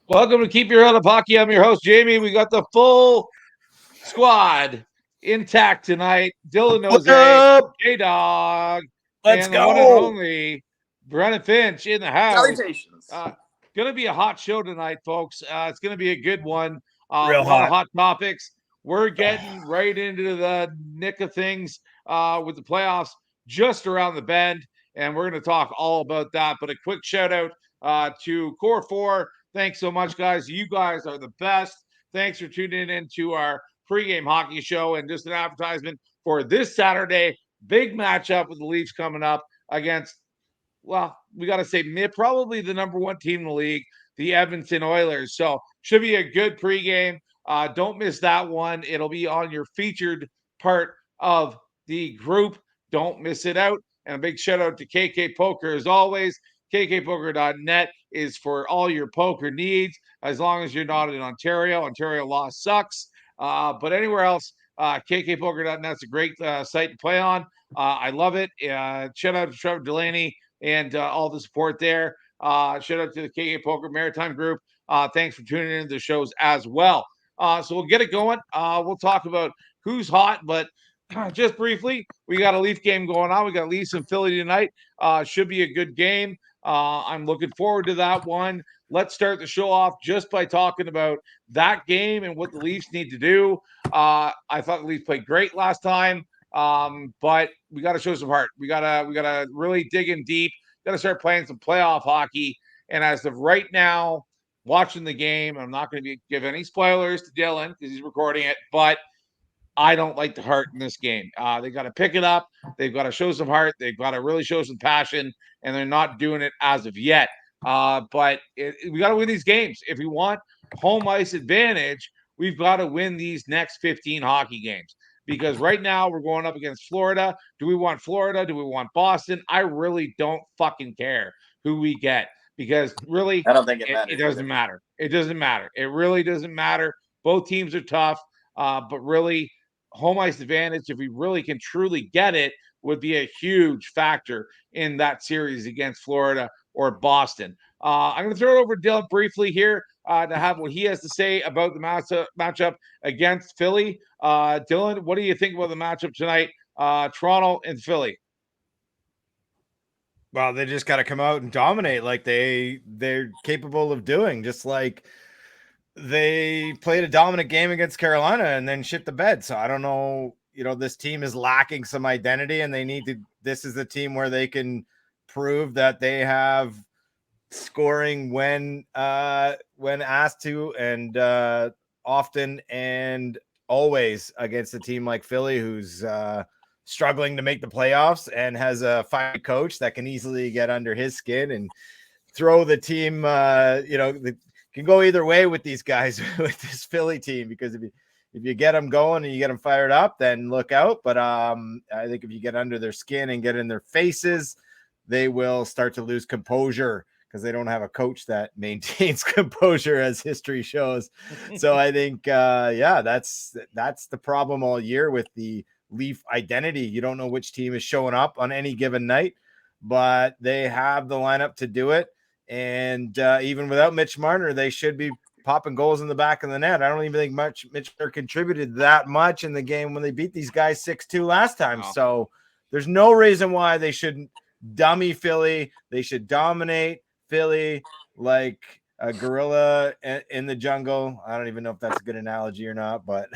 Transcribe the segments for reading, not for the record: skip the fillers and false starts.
Welcome to Keep Your Head Up Hockey. I'm your host, Jamie. We got the full squad intact tonight. Dylan What Jose, up? J-Dog, Let's and the one and go. only Brennan Finch in the house. Salutations. Going to be a hot show tonight, folks. It's going to be a good one. A Real lot of hot. hot topics. We're getting right into the nick of things with the playoffs just around the bend, and we're going to talk all about that. But a quick shout out to Core 4. Thanks so much, guys. You guys are the best. Thanks for tuning in to our pregame hockey show and just an advertisement for this Saturday. Big matchup with the Leafs coming up against, well, we got to say, probably the number one team in the league, the Edmonton Oilers. So should be a good pregame. Don't miss that one. It'll be on your featured part of the group. Don't miss it out. And a big shout out to KK Poker as always. KKPoker.net is for all your poker needs, as long as you're not in Ontario. Ontario law sucks. But anywhere else, KKPoker.net is a great site to play on. I love it. Shout out to Trevor Delaney and all the support there. Shout out to the KK Poker Maritime Group. Thanks for tuning in to the shows as well. So we'll get it going. We'll talk about who's hot, but just briefly, we got a Leaf game going on. We got Leafs and Philly tonight. Should be a good game. I'm looking forward to that one. Let's start the show off just by talking about that game and what the Leafs need to do. I thought the Leafs played great last time. But we got to show some heart. We gotta really dig in deep. Got to start playing some playoff hockey. And as of right now, watching the game, I'm not going to give any spoilers to Dylan because he's recording it, but I don't like the heart in this game. They got to pick it up. They've got to show some heart. They've got to really show some passion, and they're not doing it as of yet. But we got to win these games if we want home ice advantage. We've got to win these next 15 hockey games because right now we're going up against Florida. Do we want Florida? Do we want Boston? I really don't fucking care who we get because really I don't think it it matters. doesn't matter. It doesn't matter. It really doesn't matter. Both teams are tough, but really home ice advantage, if we really can truly get it, would be a huge factor in that series against Florida or Boston. I'm going to throw it over to Dylan briefly here to have what he has to say about the matchup against Philly. Dylan, what do you think about the matchup tonight? Toronto and Philly. Well, they just got to come out and dominate like they're capable of doing. Just like they played a dominant game against Carolina and then shit the bed. So I don't know. This team is lacking some identity, and they need to. This is the team where they can prove that they have scoring when asked to, and often and always against a team like Philly, who's struggling to make the playoffs and has a fiery coach that can easily get under his skin and throw the team. Can go either way with these guys with this Philly team, because if you get them going and you get them fired up, then look out. But I think if you get under their skin and get in their faces, they will start to lose composure because they don't have a coach that maintains composure, as history shows. So I think, that's the problem all year with the Leaf identity. You don't know which team is showing up on any given night, but they have the lineup to do it. And even without Mitch Marner, they should be popping goals in the back of the net. I don't even think Mitch Marner contributed that much in the game when they beat these guys 6-2 last time. Wow. So there's no reason why they shouldn't dummy Philly. They should dominate Philly like a gorilla in the jungle. I don't even know if that's a good analogy or not, but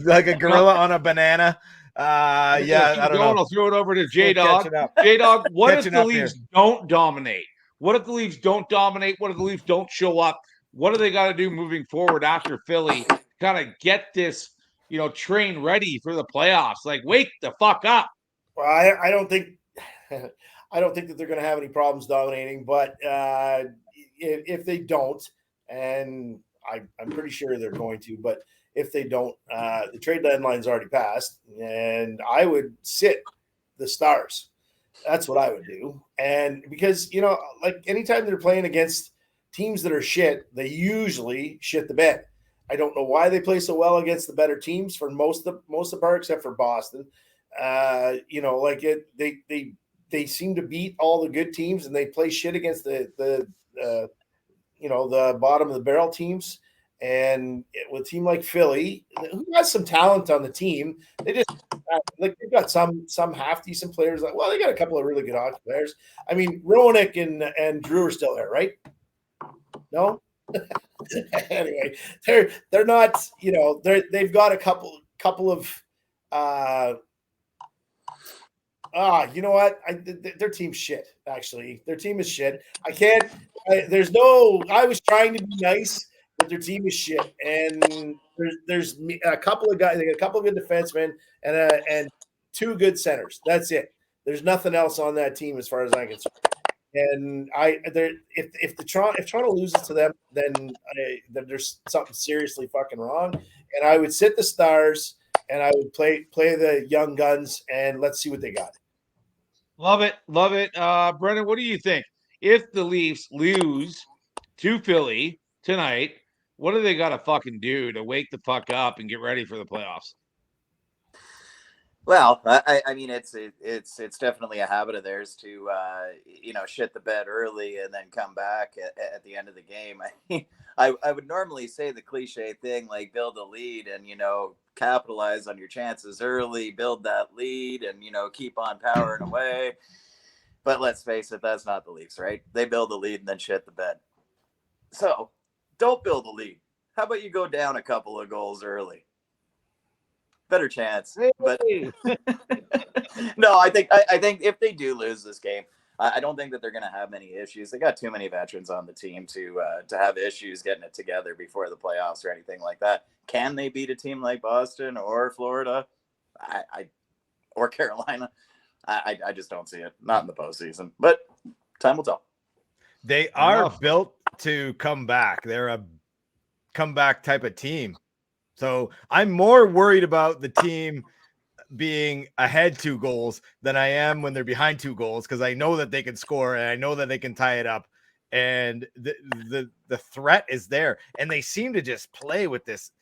like a gorilla on a banana. I don't know. I'll throw it over to J-Dog. J-Dog, what if the Leafs don't dominate? What if the Leafs don't dominate? What if the Leafs don't show up? What do they got to do moving forward after Philly to kind of get this, train ready for the playoffs? Like, wake the fuck up. Well, I don't think I don't think that they're going to have any problems dominating, but if they don't, and I'm pretty sure they're going to, but if they don't, the trade deadline's already passed, and I would sit the Stars. That's what I would do. And because, like anytime they're playing against teams that are shit, they usually shit the bed. I don't know why they play so well against the better teams for most of the part, except for Boston. They seem to beat all the good teams, and they play shit against the the bottom of the barrel teams. And with a team like Philly, who has some talent on the team, they just like they've got some half decent players. Well, they got a couple of really good hockey players. I mean, Roenick and Drew are still there, right? No. Anyway, they're not. They've got a couple of. You know what? Their team's shit. Actually, their team is shit. I can't. I was trying to be nice, but their team is shit. And there's a couple of guys. They got a couple of good defensemen and two good centers. That's it. There's nothing else on that team as far as I'm concerned. And if Toronto loses to them, then there's something seriously fucking wrong. And I would sit the Stars and I would play the young guns and let's see what they got. Love it. Brendan, what do you think? If the Leafs lose to Philly tonight, what do they got to fucking do to wake the fuck up and get ready for the playoffs? Well, I mean, it's definitely a habit of theirs to, shit the bed early and then come back at the end of the game. I would normally say the cliche thing like build a lead and, capitalize on your chances early, build that lead and, keep on powering away. But let's face it, that's not the Leafs, right? They build a lead and then shit the bed. So don't build a lead. How about you go down a couple of goals early? Better chance, but no, I think if they do lose this game, I don't think that they're going to have many issues. They got too many veterans on the team to have issues getting it together before the playoffs or anything like that. Can they beat a team like Boston or Florida, or Carolina? I just don't see it. Not in the postseason, but time will tell. They are built to come back. They're a comeback type of team. So I'm more worried about the team being ahead 2 goals than I am when they're behind 2 goals, because I know that they can score and I know that they can tie it up, and the threat is there. And they seem to just play with this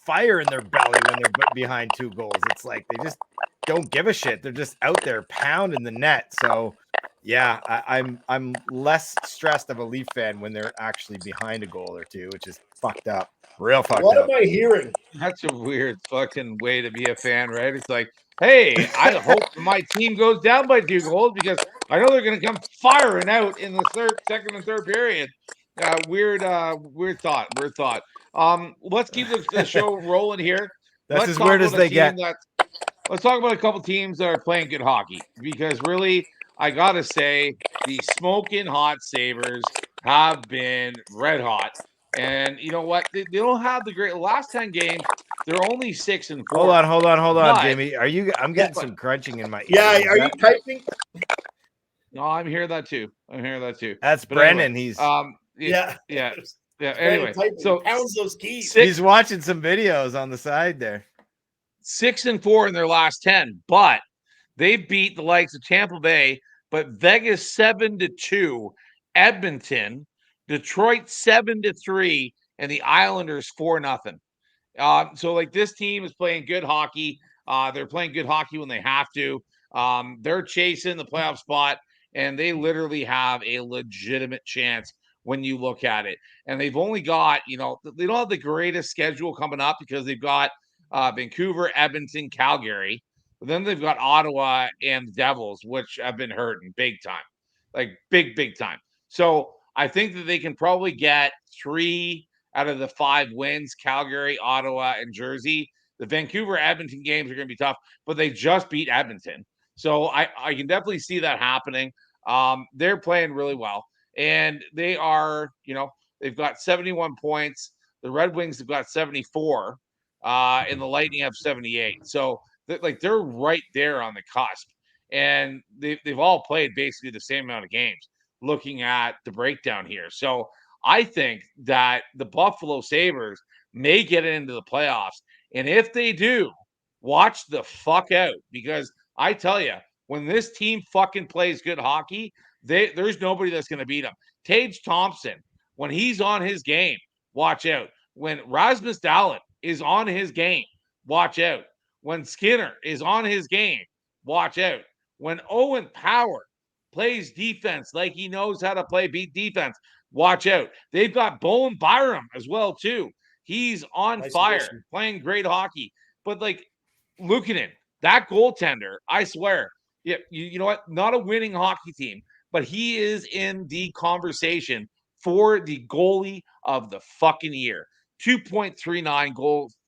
fire in their belly when they're behind 2 goals. It's like they just don't give a shit. They're just out there pounding the net. So yeah, I'm less stressed of a Leaf fan when they're actually behind a goal or 2, which is fucked up. Real fucked what up. What am I hearing? That's a weird fucking way to be a fan, right? It's like, hey, I hope my team goes down by 2 goals because I know they're going to come firing out in the second and third period. Weird thought. Let's keep the show rolling here. That's as weird as they get. Let's talk about a couple teams that are playing good hockey, because really, I got to say, the smoking hot Sabres have been red hot. And you know what? They don't have the great last 10 games. They're only 6-4. Hold on, But, Jamie. I'm getting some crunching in my ear. Yeah, are you typing? No, I'm hearing that too. That's But Brendan. Anyway, yeah. Anyway, so pounds those keys. He's watching some videos on the side there. 6-4 in their last 10, but they beat the likes of Tampa Bay, but Vegas 7-2, Edmonton, Detroit 7-3, and the Islanders 4-0. So like this team is playing good hockey. They're playing good hockey when they have to. They're chasing the playoff spot, and they literally have a legitimate chance when you look at it. And they've only got, they don't have the greatest schedule coming up because they've got Vancouver, Edmonton, Calgary. But then they've got Ottawa and the Devils, which have been hurting big time, like big time. So I think that they can probably get 3 out of the 5 wins: Calgary, Ottawa, and Jersey. The Vancouver Edmonton games are going to be tough, but they just beat Edmonton. So I can definitely see that happening. They're playing really well, and they are, they've got 71 points. The Red Wings have got 74, and the Lightning have 78. So they're right there on the cusp, and they've all played basically the same amount of games, looking at the breakdown here. So I think that the Buffalo Sabres may get into the playoffs. And if they do, watch the fuck out, because I tell you, when this team fucking plays good hockey, there's nobody that's going to beat them. Tage Thompson, when he's on his game, watch out. When Rasmus Dahlin is on his game, watch out. When Skinner is on his game, watch out. When Owen Power plays defense like he knows how to play defense, watch out. They've got Bowen Byram as well, too. He's on Nice fire, addition. playing great hockey. But like Luukkonen, that goaltender, I swear, yeah, you know what? Not a winning hockey team, but he is in the conversation for the goalie of the fucking year. 2.39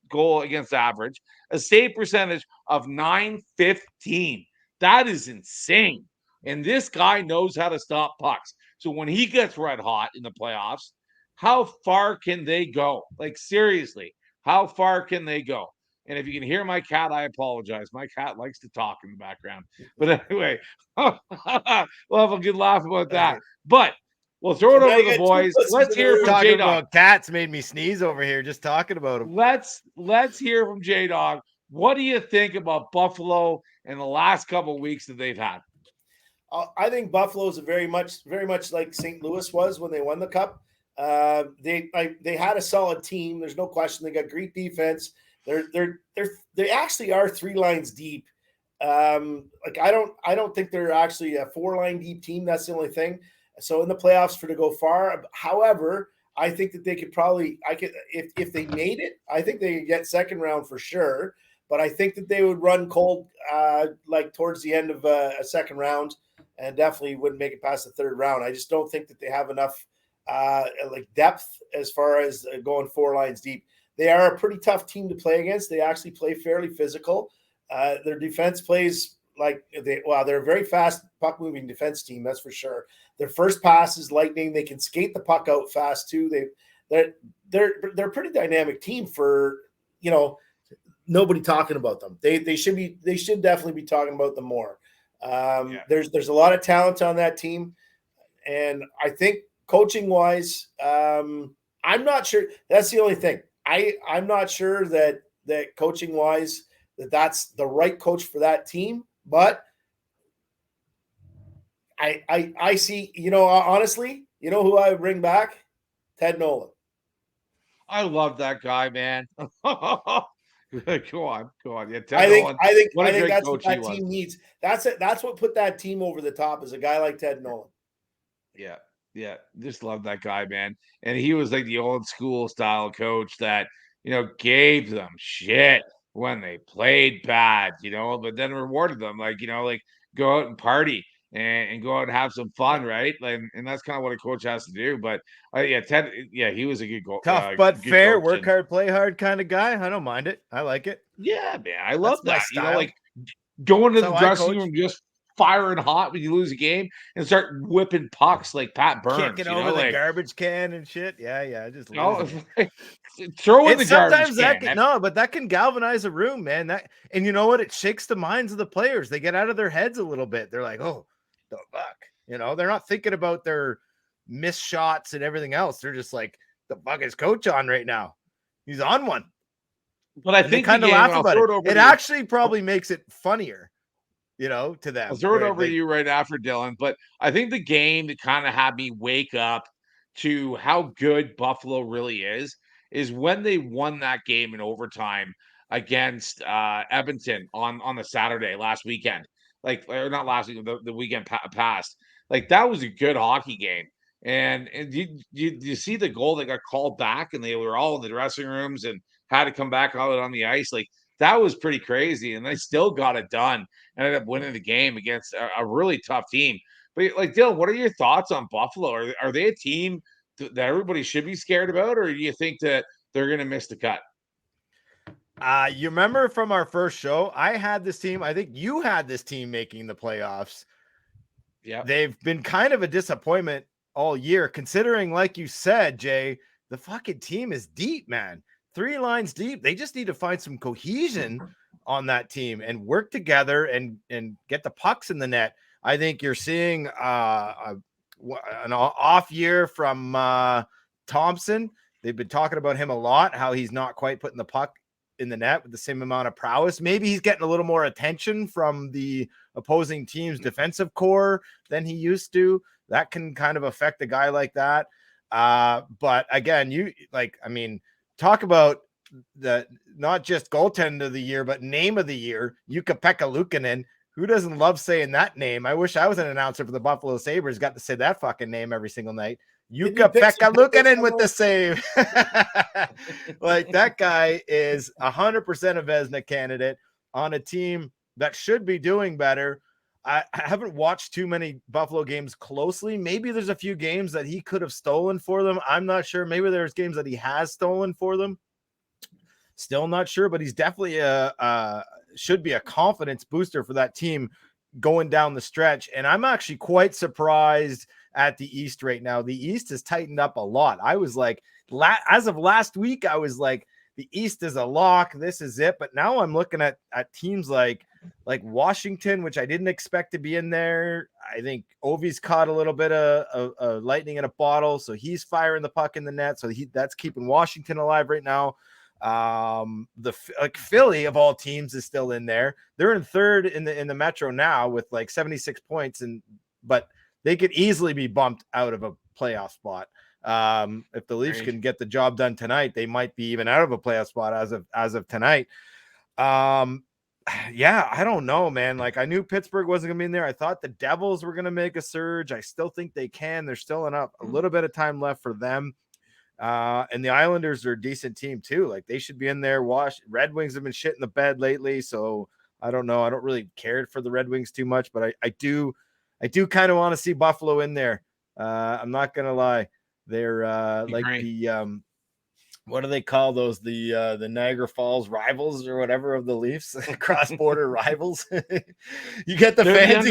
goal against average, a save percentage of 915. That is insane. And this guy knows how to stop pucks. So when he gets red hot in the playoffs, how far can they go? Like, seriously, how far can they go? And if you can hear my cat, I apologize. My cat likes to talk in the background. But anyway, we'll have a good laugh about that. But we'll throw it So now over you to the got two boys. pussies Let's in the hear room. from Talking J Dog. about cats made me sneeze over here just talking about them. Let's hear from J Dog. What do you think about Buffalo in the last couple of weeks that they've had? I think Buffalo is very much like St. Louis was when they won the cup. They had a solid team. There's no question. They got great defense. They actually are 3 lines deep. Like I don't think they're actually a 4-line deep team. That's the only thing. So in the playoffs for to go far. However, I think that they could probably if they made it, I think they could get second round for sure. But I think that they would run cold like towards the end of a second round, and definitely wouldn't make it past the third round. I just don't think that they have enough like depth as far as going 4 lines deep. They are a pretty tough team to play against. They actually play fairly physical. Their defense plays like they're a very fast puck moving defense team. That's for sure. Their first pass is lightning. They can skate the puck out fast too. They're a pretty dynamic team for, nobody talking about them. They should definitely be talking about them more. There's a lot of talent on that team, and I think coaching wise, I'm not sure. That's the only thing. I'm not sure that coaching wise that's the right coach for that team, but I see. Honestly, who I would bring back? Ted Nolan. I love that guy, man. Go on. Yeah, Ted I think Nolan. I think that's what that team needs. That's it. That's what put that team over the top, is a guy like Ted Nolan. Yeah. Just love that guy, man. And he was like the old school style coach that, gave them shit when they played bad, but then rewarded them, like go out and party and go out and have some fun, right? Like, and that's kind of what a coach has to do. But Ted, he was a good goal. Tough but fair, work and, hard, play hard kind of guy. I don't mind it. I like it. Yeah, man, I love that. Style. Going to the dressing room just firing hot when you lose a game and start whipping pucks like Pat Burns, kicking over the garbage can and shit. Yeah, just throw in the garbage can. But that can galvanize a room, man. And you know what? It shakes the minds of the players. They get out of their heads a little bit. They're like, oh, the fuck. They're not thinking about their missed shots and everything else. They're just like, the fuck is coach on right now? He's on one. But I think kind of laugh about it. It actually probably makes it funnier, to them. I'll throw it over to you right after, Dylan. But I think the game that kind of had me wake up to how good Buffalo really is when they won that game in overtime against Edmonton on the Saturday last weekend. Or not last week, the weekend past. Like, that was a good hockey game. And you see the goal that got called back, and they were all in the dressing rooms and had to come back out on the ice. Like, that was pretty crazy, and they still got it done and ended up winning the game against a really tough team. But like, Dylan, what are your thoughts on Buffalo? Are they a team that everybody should be scared about, or do you think that they're going to miss the cut? You remember from our first show, I had this team. I think you had this team making the playoffs. Yeah, they've been kind of a disappointment all year, considering, like you said, Jay, the fucking team is deep, man. 3 lines deep. They just need to find some cohesion on that team and work together and get the pucks in the net. I think you're seeing an off year from Thompson. They've been talking about him a lot, how he's not quite putting the puck in the net with the same amount of prowess. Maybe he's getting a little more attention from the opposing team's defensive core than he used to. That can kind of affect a guy like that. But again, talk about the not just goaltender of the year, but name of the year, Jukka-Pekka Luukkonen. Who doesn't love saying that name? I wish I was an announcer for the Buffalo Sabres, got to say that fucking name every single night. Yuka pick some Pekka Lukanen with somewhere? the save. Like, that guy is 100% a Vezina candidate on a team that should be doing better. I haven't watched too many Buffalo games closely. Maybe there's a few games that he could have stolen for them. I'm not sure. Maybe there's games that he has stolen for them. Still not sure, but he's definitely should be a confidence booster for that team going down the stretch. And I'm actually quite surprised at the East right now. The East has tightened up a lot. I was like, as of last week, I was like, the East is a lock. This is it. But now I'm looking at teams like Washington, which I didn't expect to be in there. I think Ovi's caught a little bit of lightning in a bottle, so he's firing the puck in the net. So that's keeping Washington alive right now. Philly of all teams is still in there. They're in third in the Metro now with like 76 points, but they could easily be bumped out of a playoff spot. If the Leafs can get the job done tonight, they might be even out of a playoff spot as of tonight. Yeah, I don't know, man. Like, I knew Pittsburgh wasn't gonna be in there. I thought the Devils were gonna make a surge. I still think they can. There's still a little bit of time left for them. And the Islanders are a decent team too. Like, they should be in there. Red Wings have been shit in the bed lately, so I don't know. I don't really care for the Red Wings too much, but I do kind of want to see Buffalo in there. I'm not gonna lie. They're like the what do they call those? The Niagara Falls rivals or whatever of the Leafs, cross-border rivals. You get the fans,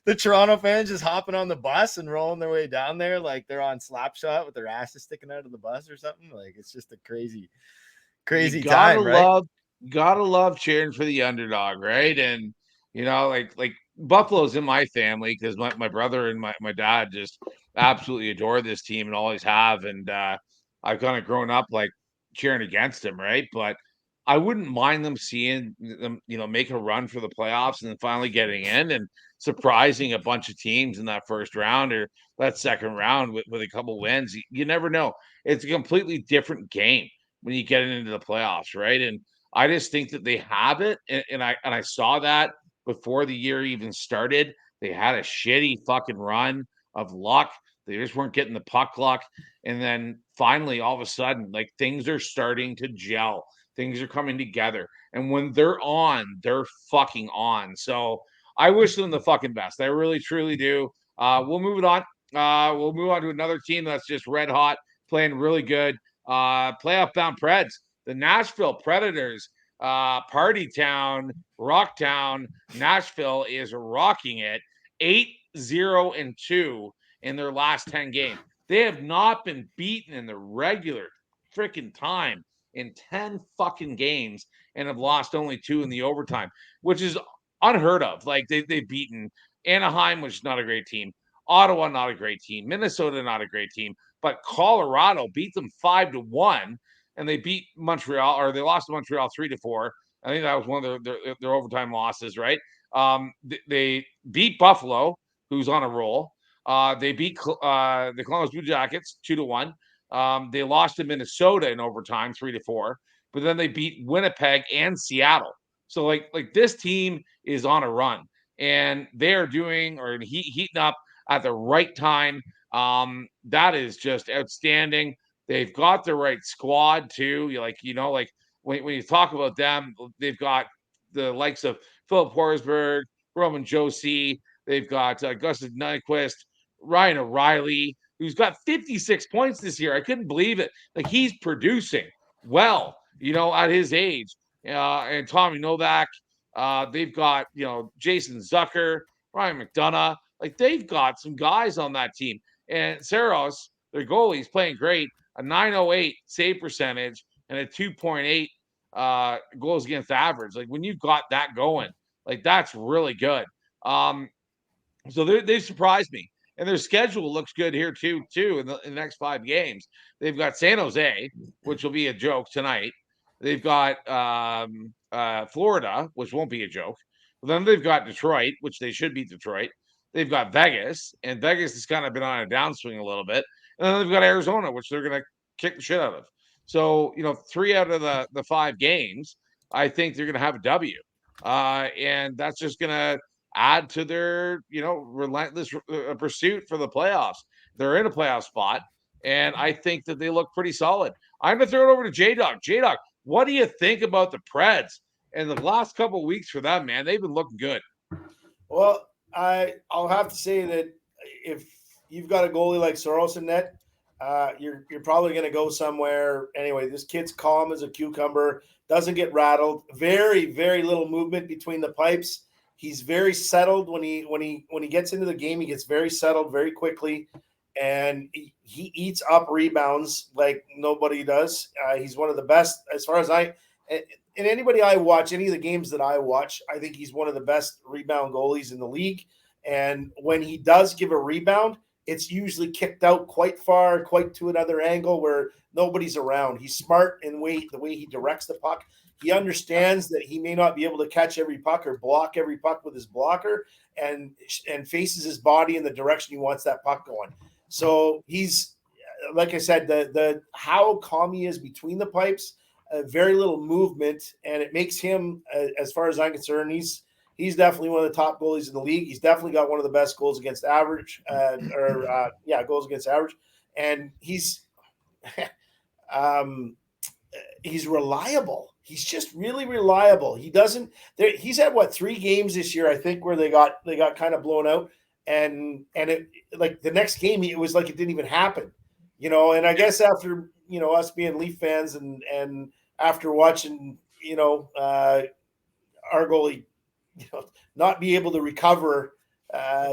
the Toronto fans just hopping on the bus and rolling their way down there like they're on Slapshot with their asses sticking out of the bus or something. Like, it's just a crazy time, right? Gotta love cheering for the underdog, right? And like Buffalo's in my family because my brother and my dad just absolutely adore this team and always have. And I've kind of grown up like cheering against them, right? But I wouldn't mind them seeing them, make a run for the playoffs and then finally getting in and surprising a bunch of teams in that first round or that second round with a couple wins. You never know. It's a completely different game when you get into the playoffs, right? And I just think that they have it, and I saw that before the year even started. They had a shitty fucking run of luck. They just weren't getting the puck luck. And then finally, all of a sudden, like, things are starting to gel. Things are coming together. And when they're on, they're fucking on. So I wish them the fucking best. I really, truly do. We'll move it on. We'll move on to another team that's just red hot, playing really good. Playoff bound Preds, the Nashville Predators. Party town, rock town. Nashville is rocking it. 8-0-2 in their last 10 games. They have not been beaten in the regular freaking time in 10 fucking games and have lost only 2 in the overtime, which is unheard of. Like, they've beaten Anaheim, which is not a great team. Ottawa, not a great team. Minnesota, not a great team. But Colorado beat them 5-1, and they beat Montreal, or they lost to Montreal 3-4. I think that was one of their overtime losses, right? They beat Buffalo, who's on a roll. They beat the Columbus Blue Jackets 2-1. They lost to Minnesota in overtime 3-4, but then they beat Winnipeg and Seattle. So like this team is on a run, and they are doing or heating up at the right time. That is just outstanding. They've got the right squad too. When you talk about them, they've got the likes of Philip Forsberg, Roman Josi. They've got Gustav Nyquist, Ryan O'Reilly, who's got 56 points this year. I couldn't believe it. Like, he's producing well, at his age. And Tommy Novak. They've got, Jason Zucker, Ryan McDonough. Like, they've got some guys on that team. And Saros, their goalie, is playing great. A 908 save percentage and a 2.8 goals against average. Like, when you've got that going, like, that's really good. So they surprised me, and their schedule looks good here too. In the next 5 games, they've got San Jose, which will be a joke tonight. They've got Florida, which won't be a joke. But then they've got Detroit, which they should beat Detroit. They've got Vegas, and Vegas has kind of been on a downswing a little bit. And then they've got Arizona, which they're going to kick the shit out of. So 3 out of the 5 games, I think they're going to have a W, and that's just going to add to their relentless pursuit for the playoffs. they're in a playoff spot, and I think that they look pretty solid. I'm going to throw it over to J-Dog. J-Dog, what do you think about the Preds and the last couple of weeks for them, man? They've been looking good. Well, I'll have to say that if you've got a goalie like Saros in net, you're probably going to go somewhere. Anyway, this kid's calm as a cucumber, doesn't get rattled. Very, very little movement between the pipes. He's very settled when he gets into the game. He gets very settled very quickly, and he eats up rebounds like nobody does. He's one of the best as far as and anybody I watch, any of the games that I watch, I think he's one of the best rebound goalies in the league. And when he does give a rebound, it's usually kicked out quite far, quite to another angle where nobody's around. He's smart in the way he directs the puck. He understands that he may not be able to catch every puck or block every puck with his blocker, and faces his body in the direction he wants that puck going. So he's, like I said, the how calm he is between the pipes, very little movement, and it makes him, as far as I'm concerned, he's definitely one of the top goalies in the league. He's definitely got one of the best goals against average, goals against average, and he's he's reliable. He's just really reliable. He's had 3 games this year, I think, where they got kind of blown out, and it, like, the next game, it was like it didn't even happen, and I guess after, us being Leaf fans and after watching, our goalie, not be able to recover,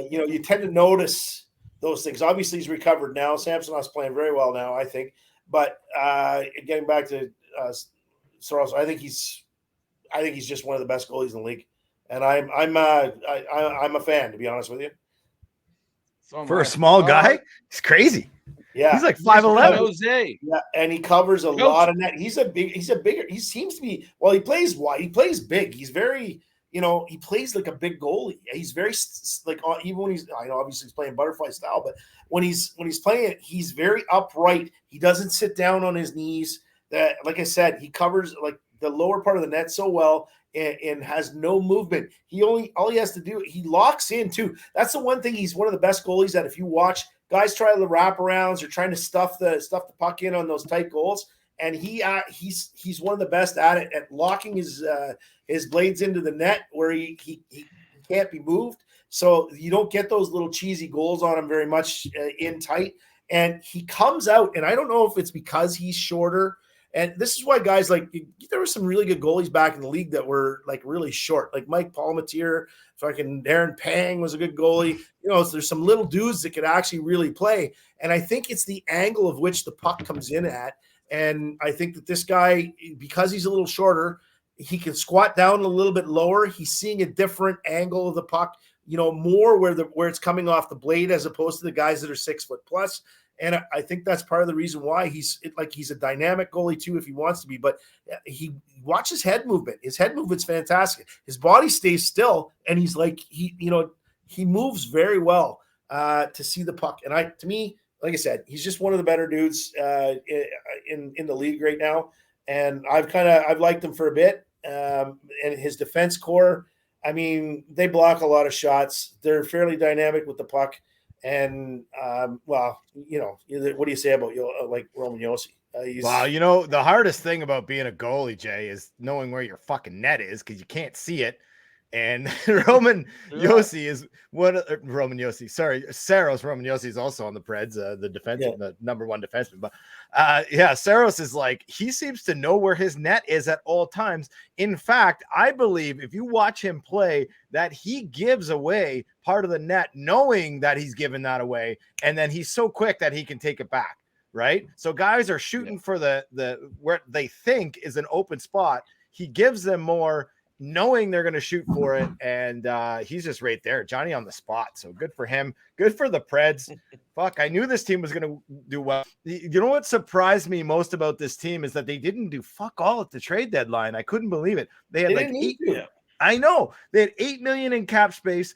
you tend to notice those things. Obviously he's recovered now. Samsonov's playing very well now, I think, but getting back to Saros, I think he's just one of the best goalies in the league, and I'm a fan, to be honest with you. So For a small guy, he's crazy. Yeah, he's like 5'11". Jose. Yeah, and he covers a lot of net. He seems to be, well, he plays wide. He plays big. He's very, he plays like a big goalie. He's very like, even when I know obviously he's playing butterfly style, but when he's playing it, he's very upright. He doesn't sit down on his knees. That, like I said, he covers like the lower part of the net so well, and has no movement. All he has to do, he locks in too. That's the one thing. He's one of the best goalies that if you watch guys try the wraparounds or trying to stuff the puck in on those tight goals, and he's one of the best at it, at locking his blades into the net where he can't be moved. So you don't get those little cheesy goals on him very much in tight. And he comes out, and I don't know if it's because he's shorter. And this is why guys there were some really good goalies back in the league that were like really short, like Mike Palmateer, Darren Pang was a good goalie. There's some little dudes that could actually really play. And I think it's the angle of which the puck comes in at. And I think that this guy, because he's a little shorter, he can squat down a little bit lower. He's seeing a different angle of the puck, more where it's coming off the blade as opposed to the guys that are 6 foot plus. And I think that's part of the reason why he's a dynamic goalie too, if he wants to be. But he watches head movement. His head movement's fantastic. His body stays still, and he's like he moves very well to see the puck. And to me, like I said, he's just one of the better dudes in the league right now. And I've liked him for a bit. And his defense core, I mean, they block a lot of shots. They're fairly dynamic with the puck. And, what do you say about like Roman Josi? Wow, the hardest thing about being a goalie, Jay, is knowing where your fucking net is because you can't see it. And Roman Josi is Saros Roman Josi is also on the Preds, the number 1 defenseman. But Saros is he seems to know where his net is at all times. In fact, I believe if you watch him play, that he gives away part of the net, knowing that he's given that away, and then he's so quick that he can take it back. Right. So guys are shooting for the where they think is an open spot. He gives them more, knowing they're going to shoot for it, and he's just right there, Johnny on the spot. So good for him. Good for the Preds. Fuck, I knew this team was going to do well. You know what surprised me most about this team is that they didn't do fuck all at the trade deadline. I couldn't believe it. They had I know they had $8 million in cap space.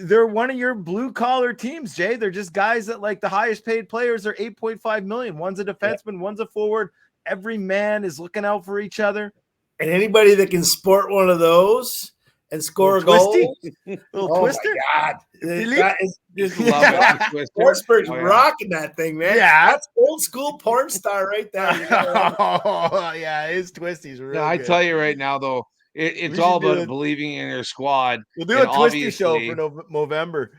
They're one of your blue collar teams, Jay. They're just guys that the highest paid players are $8.5 million. One's a defenseman, one's a forward. Every man is looking out for each other. And anybody that can sport one of those and score a Twisty? goal. Little Oh twister. my God. Philippe? That is Love it. The twister. Forsberg's Oh, yeah. rocking that thing, man. Yeah. That's old school porn star right there. You gotta love it. Oh yeah, his twisty's real Yeah, I good. tell you right now, though, it's We all should do about it. believing in your squad. We'll do and a twisty show obviously- for November.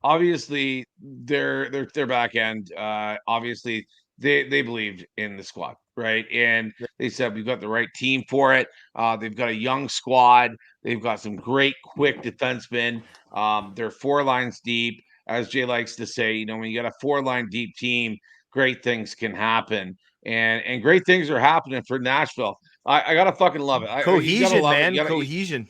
Obviously, their back end. Obviously, they believed in the squad, right? And they said we've got the right team for it. They've got a young squad. They've got some great, quick defensemen. They're 4 lines deep, as Jay likes to say. You know, when you got a 4-line deep team, great things can happen, and great things are happening for Nashville. I gotta fucking love it. You gotta Cohesion, love it. man. You gotta- Cohesion.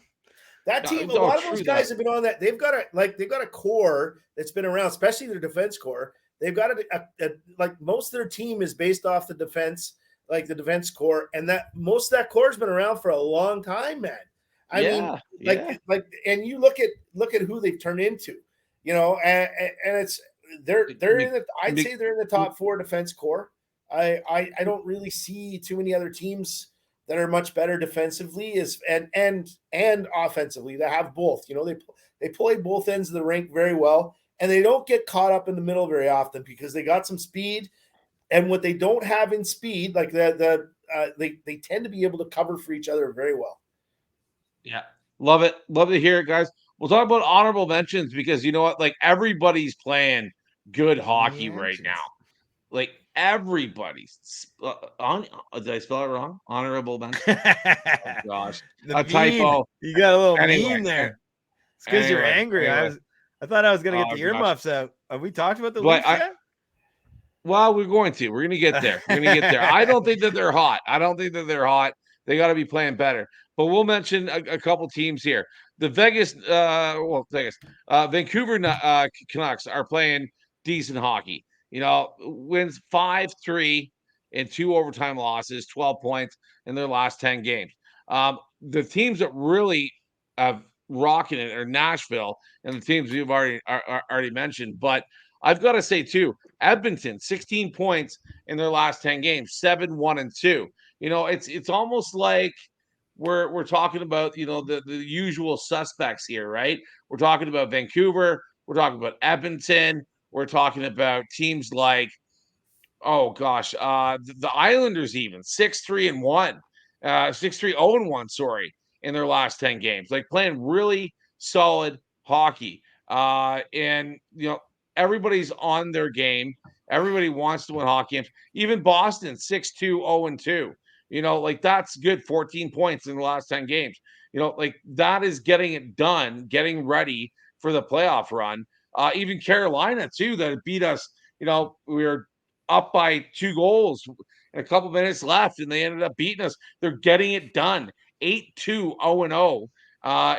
That No, team, a no, lot of true those guys that. have been on that. They've got a core that's been around, especially their defense core. They've got like most of their team is based off the defense, like the defense core, and that most of that core has been around for a long time, man. I mean, like, and you look at who they've turned into, you know, and it's they're in the, I'd say they're in the top 4 defense core. I don't really see too many other teams that are much better defensively and offensively that have both. You know, they play both ends of the rink very well, and they don't get caught up in the middle very often because they got some speed. And what they don't have in speed, like they tend to be able to cover for each other very well. Yeah. Love it. Love to hear it, guys. We'll talk about honorable mentions because you know what? Like everybody's playing good hockey right now. Like everybody's did I spell it wrong? Honorable mention. Oh, gosh. A typo. You got a little Anyway, meme there. It's because you're angry. anyway. I thought I was gonna get Oh, the gosh. earmuffs out. Have we talked about the But Leafs yet? Well, we're going to. We're going to get there. We're going to get there. I don't think that they're hot. They got to be playing better. But we'll mention a couple teams here. The Vancouver Canucks are playing decent hockey. You know, wins 5-3 and 2 overtime losses, 12 points in their last 10 games. The teams that really have rocking it are Nashville and the teams we've already mentioned. But I've got to say too, Edmonton, 16 points in their last 10 games, 7-1-2. You know, it's almost like we're talking about, you know, the usual suspects here, right? We're talking about Vancouver, we're talking about Edmonton, we're talking about teams like, oh gosh, the Islanders even 6-3-1, 6-3-0-1, sorry, in their last 10 games, like playing really solid hockey. And you know, everybody's on their game. Everybody wants to win hockey games. Even Boston, 6-2-0-2. You know, like that's good, 14 points in the last 10 games. You know, like that is getting it done, getting ready for the playoff run. Even Carolina, too, that beat us. You know, we were up by 2 goals and a couple minutes left, and they ended up beating us. They're getting it done. 8-2-0-0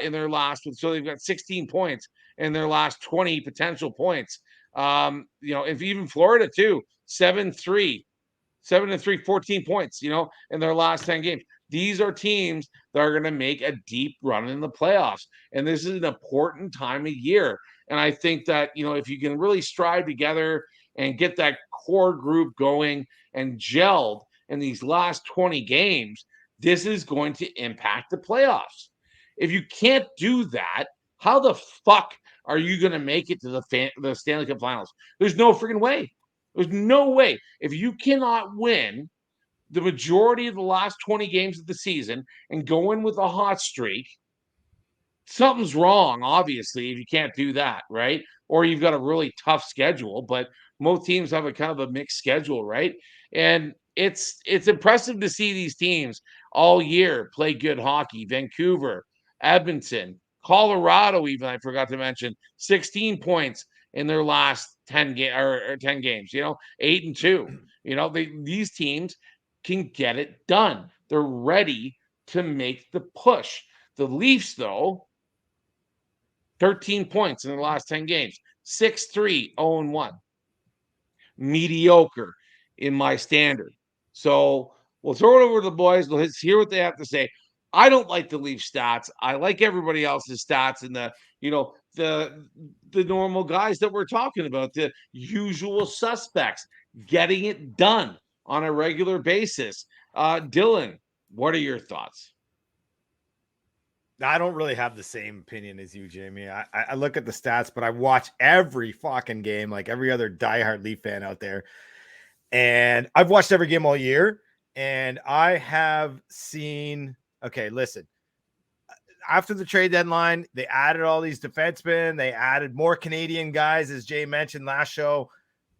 in their last one. So they've got 16 points in their last 20 potential points. You know, if even Florida too, 7-3, 14 points, you know, in their last 10 games. These are teams that are going to make a deep run in the playoffs. And this is an important time of year. And I think that, you know, if you can really strive together and get that core group going and gelled in these last 20 games, this is going to impact the playoffs. If you can't do that, how the fuck are you going to make it to the Stanley Cup Finals? There's no freaking way. There's no way. If you cannot win the majority of the last 20 games of the season and go in with a hot streak, something's wrong, obviously, if you can't do that, right? Or you've got a really tough schedule, but most teams have a kind of a mixed schedule, right? And it's impressive to see these teams all year play good hockey. Vancouver, Edmonton, Colorado, even I forgot to mention, 16 points in their last 10 games, you know, 8-2. You know, these teams can get it done. They're ready to make the push. The Leafs, though, 13 points in the last 10 games, 6-3-0-1. Mediocre in my standard. So we'll throw it over to the boys. Let's hear what they have to say. I don't like the Leaf stats. I like everybody else's stats and the, you know, the normal guys that we're talking about, the usual suspects getting it done on a regular basis. Dylan, what are your thoughts? I don't really have the same opinion as you, Jamie. I look at the stats, but I watch every fucking game, like every other diehard Leaf fan out there. And I've watched every game all year. And I have seen, okay, listen, after the trade deadline, they added all these defensemen. They added more Canadian guys, as Jay mentioned last show.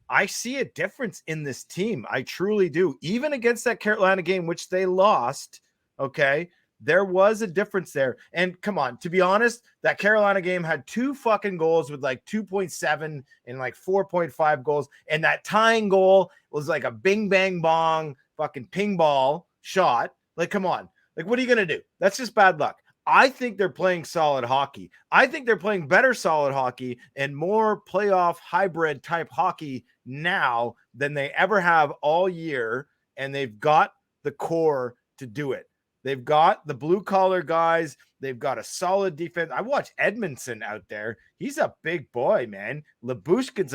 I see a difference in this team. I truly do. Even against that Carolina game, which they lost, okay, there was a difference there. And come on, to be honest, that Carolina game had 2 fucking goals with like 2.7 and like 4.5 goals. And that tying goal was like a bing, bang, bong fucking ping ball shot. Like, come on. Like, what are you going to do? That's just bad luck. I think they're playing solid hockey. I think they're playing better solid hockey and more playoff hybrid type hockey now than they ever have all year. And they've got the core to do it. They've got the blue collar guys. They've got a solid defense. I watched Edmondson out there. He's a big boy, man. Labushkin's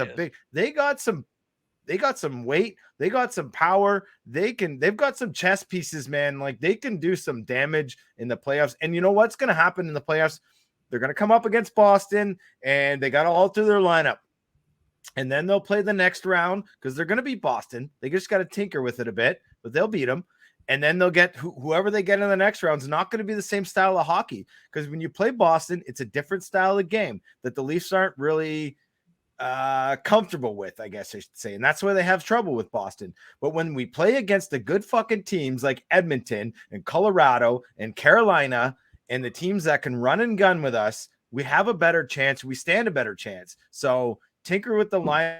they got some weight. They got some power. They've got some chess pieces, man. Like they can do some damage in the playoffs. And you know what's going to happen in the playoffs? They're going to come up against Boston and they got to alter their lineup. And then they'll play the next round because they're going to beat Boston. They just got to tinker with it a bit, but they'll beat them. And then they'll get whoever they get in the next round is not going to be the same style of hockey because when you play Boston, it's a different style of game that the Leafs aren't really comfortable with, I guess I should say. And that's why they have trouble with Boston. But when we play against the good fucking teams like Edmonton and Colorado and Carolina and the teams that can run and gun with us, we have a better chance. We stand a better chance. So tinker with the line.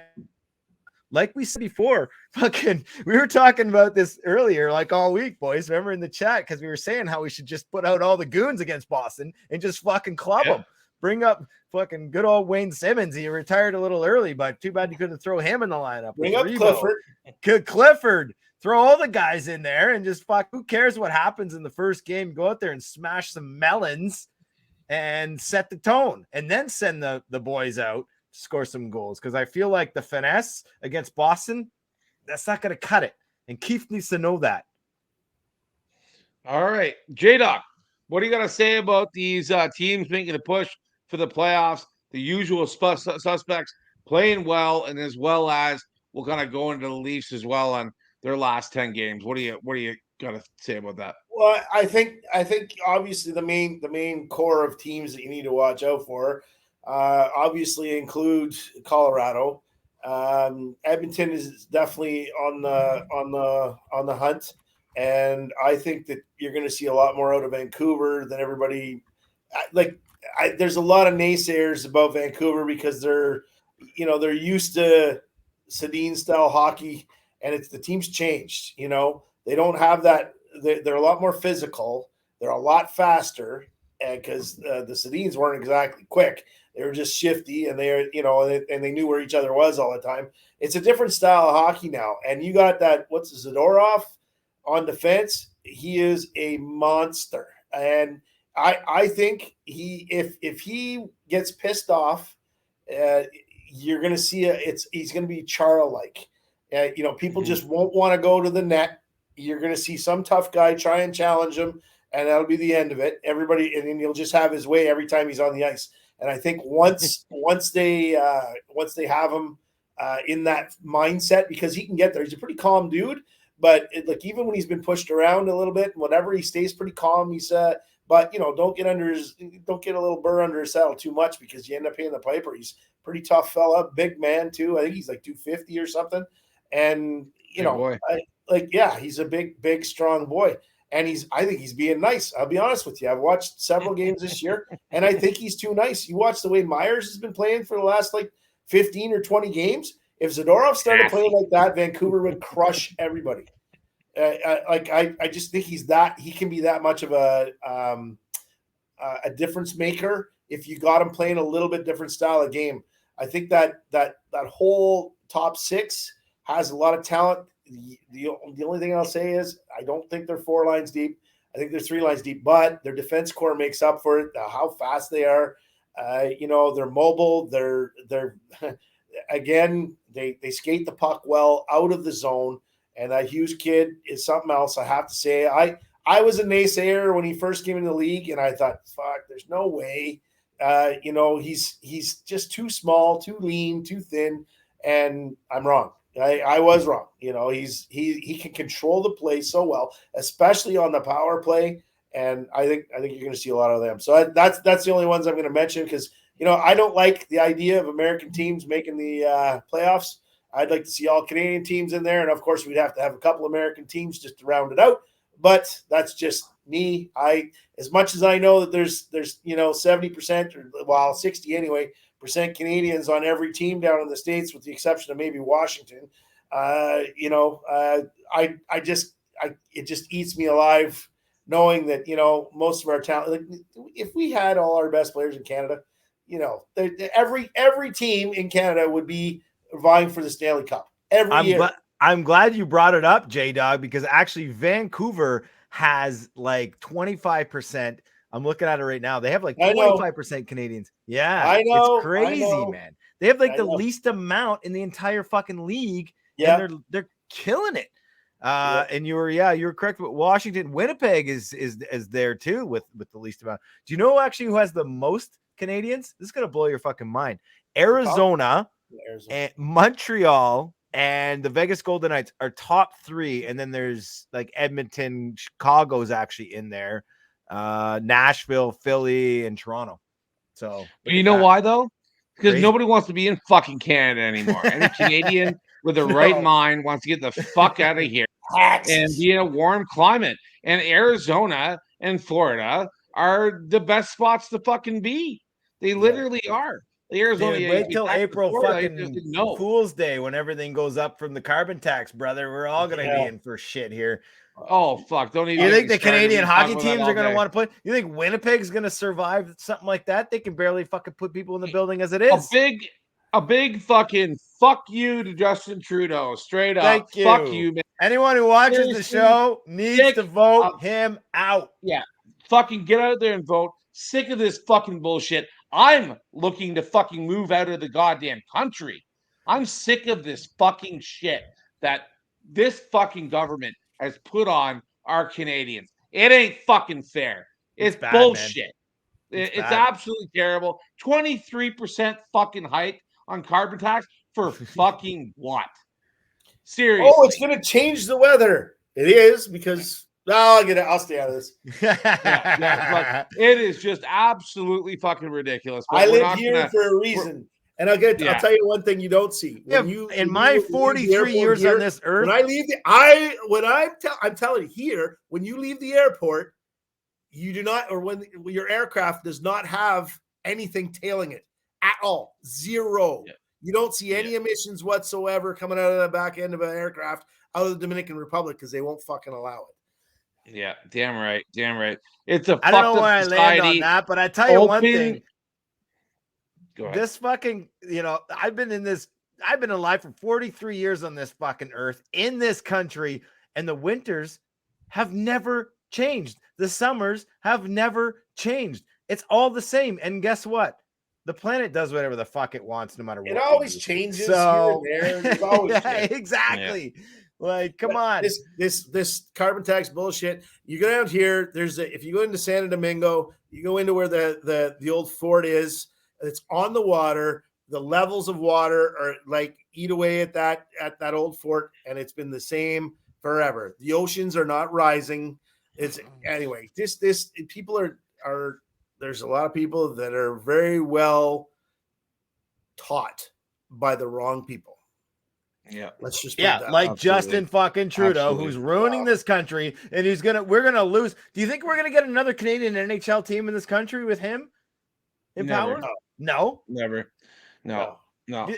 Like we said before, we were talking about this earlier, like all week, boys. Remember in the chat, because we were saying how we should just put out all the goons against Boston and just fucking club them. Bring up fucking good old Wayne Simmons. He retired a little early, but too bad you couldn't throw him in the lineup. Bring up Clifford. Clifford. Throw all the guys in there and just who cares what happens in the first game? Go out there and smash some melons and set the tone and then send the boys out. Score some goals because I feel like the finesse against Boston, that's not going to cut it. And Keith needs to know that. All right. J-Doc, what do you got to say about these teams making a push for the playoffs? The usual suspects playing well, and as well as we'll kind of go into the Leafs as well on their last 10 games. What do you got to say about that? Well, I think obviously the main core of teams that you need to watch out for obviously includes Colorado. Edmonton is definitely on the hunt, and I think that you're going to see a lot more out of Vancouver than everybody. There's a lot of naysayers about Vancouver because they're used to Sedin style hockey, and the team's changed. They don't have that. They're a lot more physical. They're a lot faster because the Sedins weren't exactly quick. They were just shifty, and and they knew where each other was all the time. It's a different style of hockey now, and you got that. What's Zadorov on defense? He is a monster, and I think if he gets pissed off, you're going to see he's going to be Chara-like. People just won't want to go to the net. You're going to see some tough guy try and challenge him, and that'll be the end of it. Everybody, and then he'll just have his way every time he's on the ice. And I think once they have him in that mindset, because he can get there, he's a pretty calm dude. But even when he's been pushed around a little bit, whatever, he stays pretty calm. He's but don't get a little burr under his saddle too much because you end up paying the piper. He's a pretty tough fella, big man too. I think he's like 250 or something. And he's a big strong boy. And I think he's being nice. I'll be honest with you. I've watched several games this year, and I think he's too nice. You watch the way Myers has been playing for the last 15 or 20 games. If Zadorov started playing like that, Vancouver would crush everybody. I just think he can be that much of a difference maker if you got him playing a little bit different style of game. I think that whole top six has a lot of talent. The only thing I'll say is I don't think they're 4 lines deep. I think they're 3 lines deep, but their defense core makes up for it. How fast they are, they're mobile. They're again, they skate the puck well out of the zone. And that Hughes kid is something else. I have to say, I I was a naysayer when he first came into the league, and I thought, fuck, there's no way. He's just too small, too lean, too thin, and I'm wrong. I was wrong. He can control the play so well, especially on the power play, and I think you're going to see a lot of them. So that's the only ones I'm going to mention because I don't like the idea of American teams making the playoffs. I'd like to see all Canadian teams in there, and of course, we'd have to have a couple American teams just to round it out. But that's just me. As much as I know that there's 70% or 60 anyway percent Canadians on every team down in the States, with the exception of maybe Washington. It just eats me alive knowing that most of our talent. Like, if we had all our best players in Canada, every team in Canada would be vying for the Stanley Cup every year. I'm glad you brought it up, J-Dog, because actually Vancouver has like 25%. I'm looking at it right now. They have like 25% Canadians. Yeah, I know. It's crazy, man. They have like the least amount in the entire fucking league. Yeah, and they're killing it. And you were correct. But Washington, Winnipeg is there too with the least amount. Do you know actually who has the most Canadians? This is gonna blow your fucking mind. Arizona. And Montreal and the Vegas Golden Knights are top 3, and then there's like Edmonton, Chicago's actually in there, Nashville, Philly, and Toronto. So, but you know why though? Because nobody wants to be in fucking Canada anymore. Any Canadian with the right mind wants to get the fuck out of here and be in a warm climate. And Arizona and Florida are the best spots to fucking be. They literally are. Arizona, wait till April fucking Fool's Day when everything goes up from the carbon tax, brother. We're all gonna be in for shit here. Oh fuck! Don't even. You think the Canadian hockey teams are gonna want to play? You think Winnipeg's gonna survive something like that? They can barely fucking put people in the building as it is. A big fucking fuck you to Justin Trudeau. Straight up. Thank you. Fuck you, man. Anyone who watches the show needs to vote him out. Yeah. Fucking get out there and vote. Sick of this fucking bullshit. I'm looking to fucking move out of the goddamn country. I'm sick of this fucking shit that this fucking government has put on our Canadians. It ain't fucking fair. It's bad, bullshit. It's absolutely terrible. 23% fucking hike on carbon tax for fucking what? Seriously. Oh, it's going to change the weather. It is because... No, I'll stay out of this. But it is just absolutely fucking ridiculous. But I live here for a reason. And I'll tell you one thing you don't see. In my 43 years on this earth, when I leave I'm telling you here, when you leave the airport, you do not, or when your aircraft does not have anything tailing it at all. Zero. Yeah. You don't see any emissions whatsoever coming out of the back end of an aircraft out of the Dominican Republic because they won't fucking allow it. Yeah, damn right. It's I don't know where I land on that, but I tell you one thing. This fucking, I've been alive for 43 years on this fucking earth, in this country, and the winters have never changed. The summers have never changed. It's all the same. And guess what? The planet does whatever the fuck it wants, no matter what. It always changes here and there. There's always exactly. Yeah. Like, come on. This carbon tax bullshit. You go down here, if you go into Santo Domingo, you go into where the old fort is, it's on the water. The levels of water are like eat away at that old fort, and it's been the same forever. The oceans are not rising. Anyway, this people are there's a lot of people that are very well taught by the wrong people. Yeah, let's just like absolutely. Justin fucking Trudeau, who's ruining this country, and we're gonna lose. Do you think we're gonna get another Canadian NHL team in this country with him in power? No, never. No.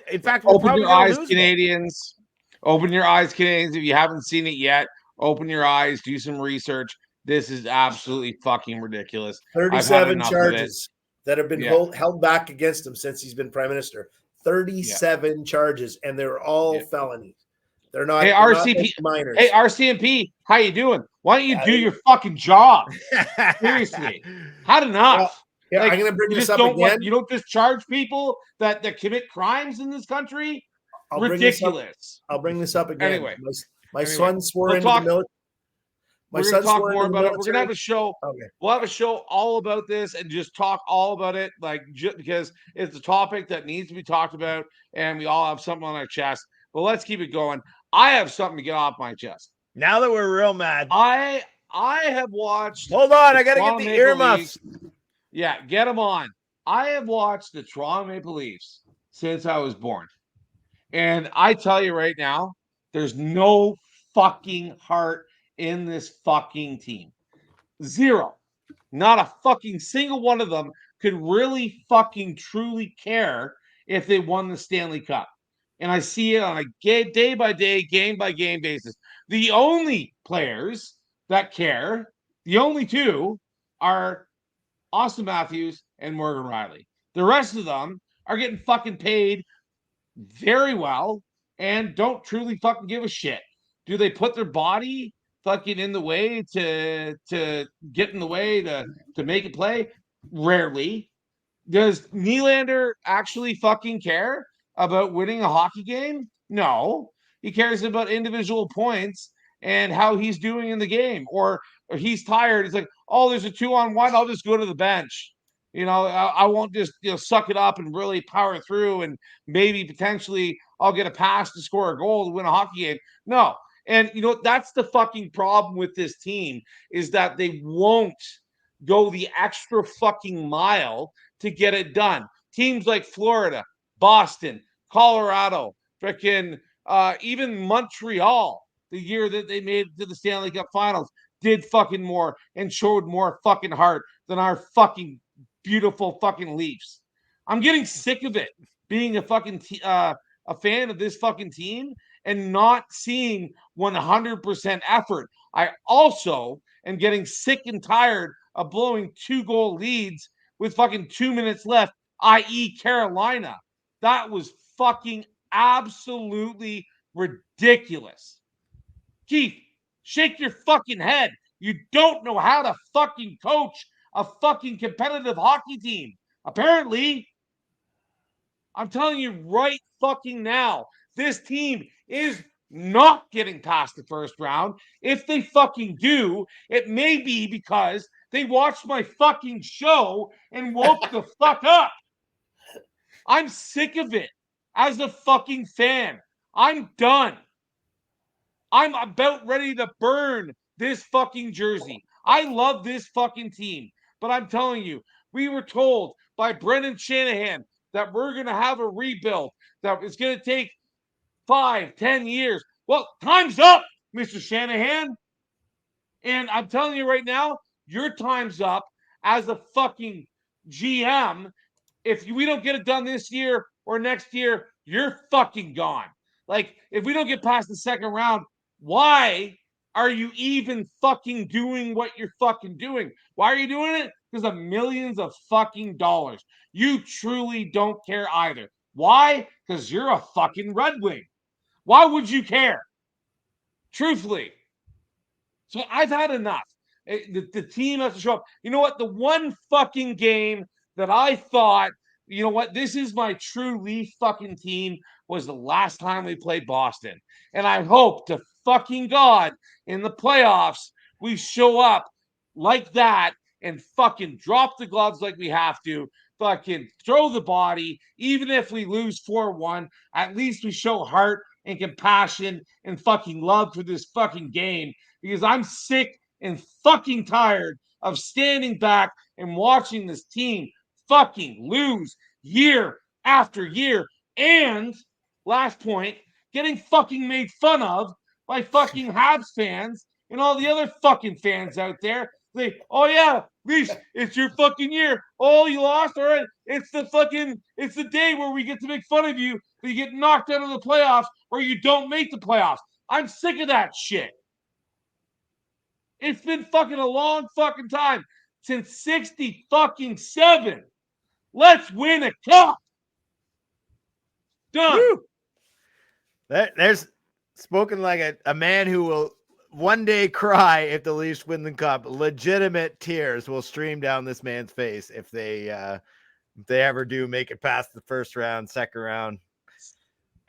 In fact, open your eyes, Canadians. Open your eyes, Canadians. If you haven't seen it yet, open your eyes. Do some research. This is absolutely fucking ridiculous. 37 charges that have been held back against him since he's been prime minister. 37 charges, and they're all felonies. They're not. Hey, RCP minors. Hey, RCMP, how you doing? Why don't you do your fucking job? Seriously, had enough. I'm going to bring this up again. You don't just charge people that commit crimes in this country. Ridiculous. I'll bring this up again. Anyway, my son swore into the military. My We're going to son's talk sworn more to the about it. We're going to have military. a show. Okay. We'll have a show all about this and just talk all about it, like just because it's a topic that needs to be talked about, and we all have something on our chest. But let's keep it going. I have something to get off my chest. Now that we're real mad. I have watched. Hold on, the I got to get Toronto the Maple earmuffs. Leafs. Yeah, get them on. I have watched the Toronto Maple Leafs since I was born. And I tell you right now, there's no fucking heart in this fucking team. Zero. Not a fucking single one of them could really fucking truly care if they won the Stanley Cup. And I see it on a day by day, game by game basis. The only players that care, the only two, are Austin Matthews and Morgan Riley. The rest of them are getting fucking paid very well and don't truly fucking give a shit. Do they put their body fucking in the way to get in the way to make it play? Rarely. Does Nylander actually fucking care about winning a hockey game? No. He cares about individual points and how he's doing in the game. Or he's tired. He's like, oh, there's a 2-on-1. I'll just go to the bench. I won't just suck it up and really power through, and maybe potentially I'll get a pass to score a goal to win a hockey game. No. And that's the fucking problem with this team, is that they won't go the extra fucking mile to get it done. Teams like Florida, Boston, Colorado, freaking even Montreal, the year that they made it to the Stanley Cup Finals, did fucking more and showed more fucking heart than our fucking beautiful fucking Leafs. I'm getting sick of it being a fucking a fan of this fucking team and not seeing 100% effort. I also am getting sick and tired of blowing 2-goal leads with fucking 2 minutes left, i.e. Carolina. That was fucking absolutely ridiculous. Keith, shake your fucking head. You don't know how to fucking coach a fucking competitive hockey team. Apparently, I'm telling you right fucking now, this team is not getting past the first round. If they fucking do, it may be because they watched my fucking show and woke the fuck up. I'm sick of it as a fucking fan. I'm done. I'm about ready to burn this fucking jersey. I love this fucking team. But I'm telling you, we were told by Brendan Shanahan that we're going to have a rebuild, that it's going to take 5-10 years. Well, time's up, Mr. Shanahan. And I'm telling you right now, your time's up as a fucking GM. If we don't get it done this year or next year, you're fucking gone. Like, if we don't get past the second round, why are you even fucking doing what you're fucking doing? Why are you doing it? Because of millions of fucking dollars. You truly don't care either. Why? Because you're a fucking Red Wing. Why would you care? Truthfully. So I've had enough. The team has to show up. You know what? The one fucking game that I thought, you know what, this is my true Leaf fucking team, was the last time we played Boston. And I hope to fucking God in the playoffs we show up like that and fucking drop the gloves like we have to, fucking throw the body. Even if we lose 4-1, at least we show heart and compassion and fucking love for this fucking game, because I'm sick and fucking tired of standing back and watching this team fucking lose year after year. And last point, getting fucking made fun of by fucking Habs fans and all the other fucking fans out there. They, oh yeah, Leafs, it's your fucking year. Oh, you lost? All right. It's the day where we get to make fun of you, but you get knocked out of the playoffs or you don't make the playoffs. I'm sick of that shit. It's been fucking a long fucking time, since 60 fucking 7. Let's win a cup. Done. Woo! There's spoken like a man who will one day cry if the Leafs win the cup. Legitimate tears will stream down this man's face if they ever do make it past the first round, second round.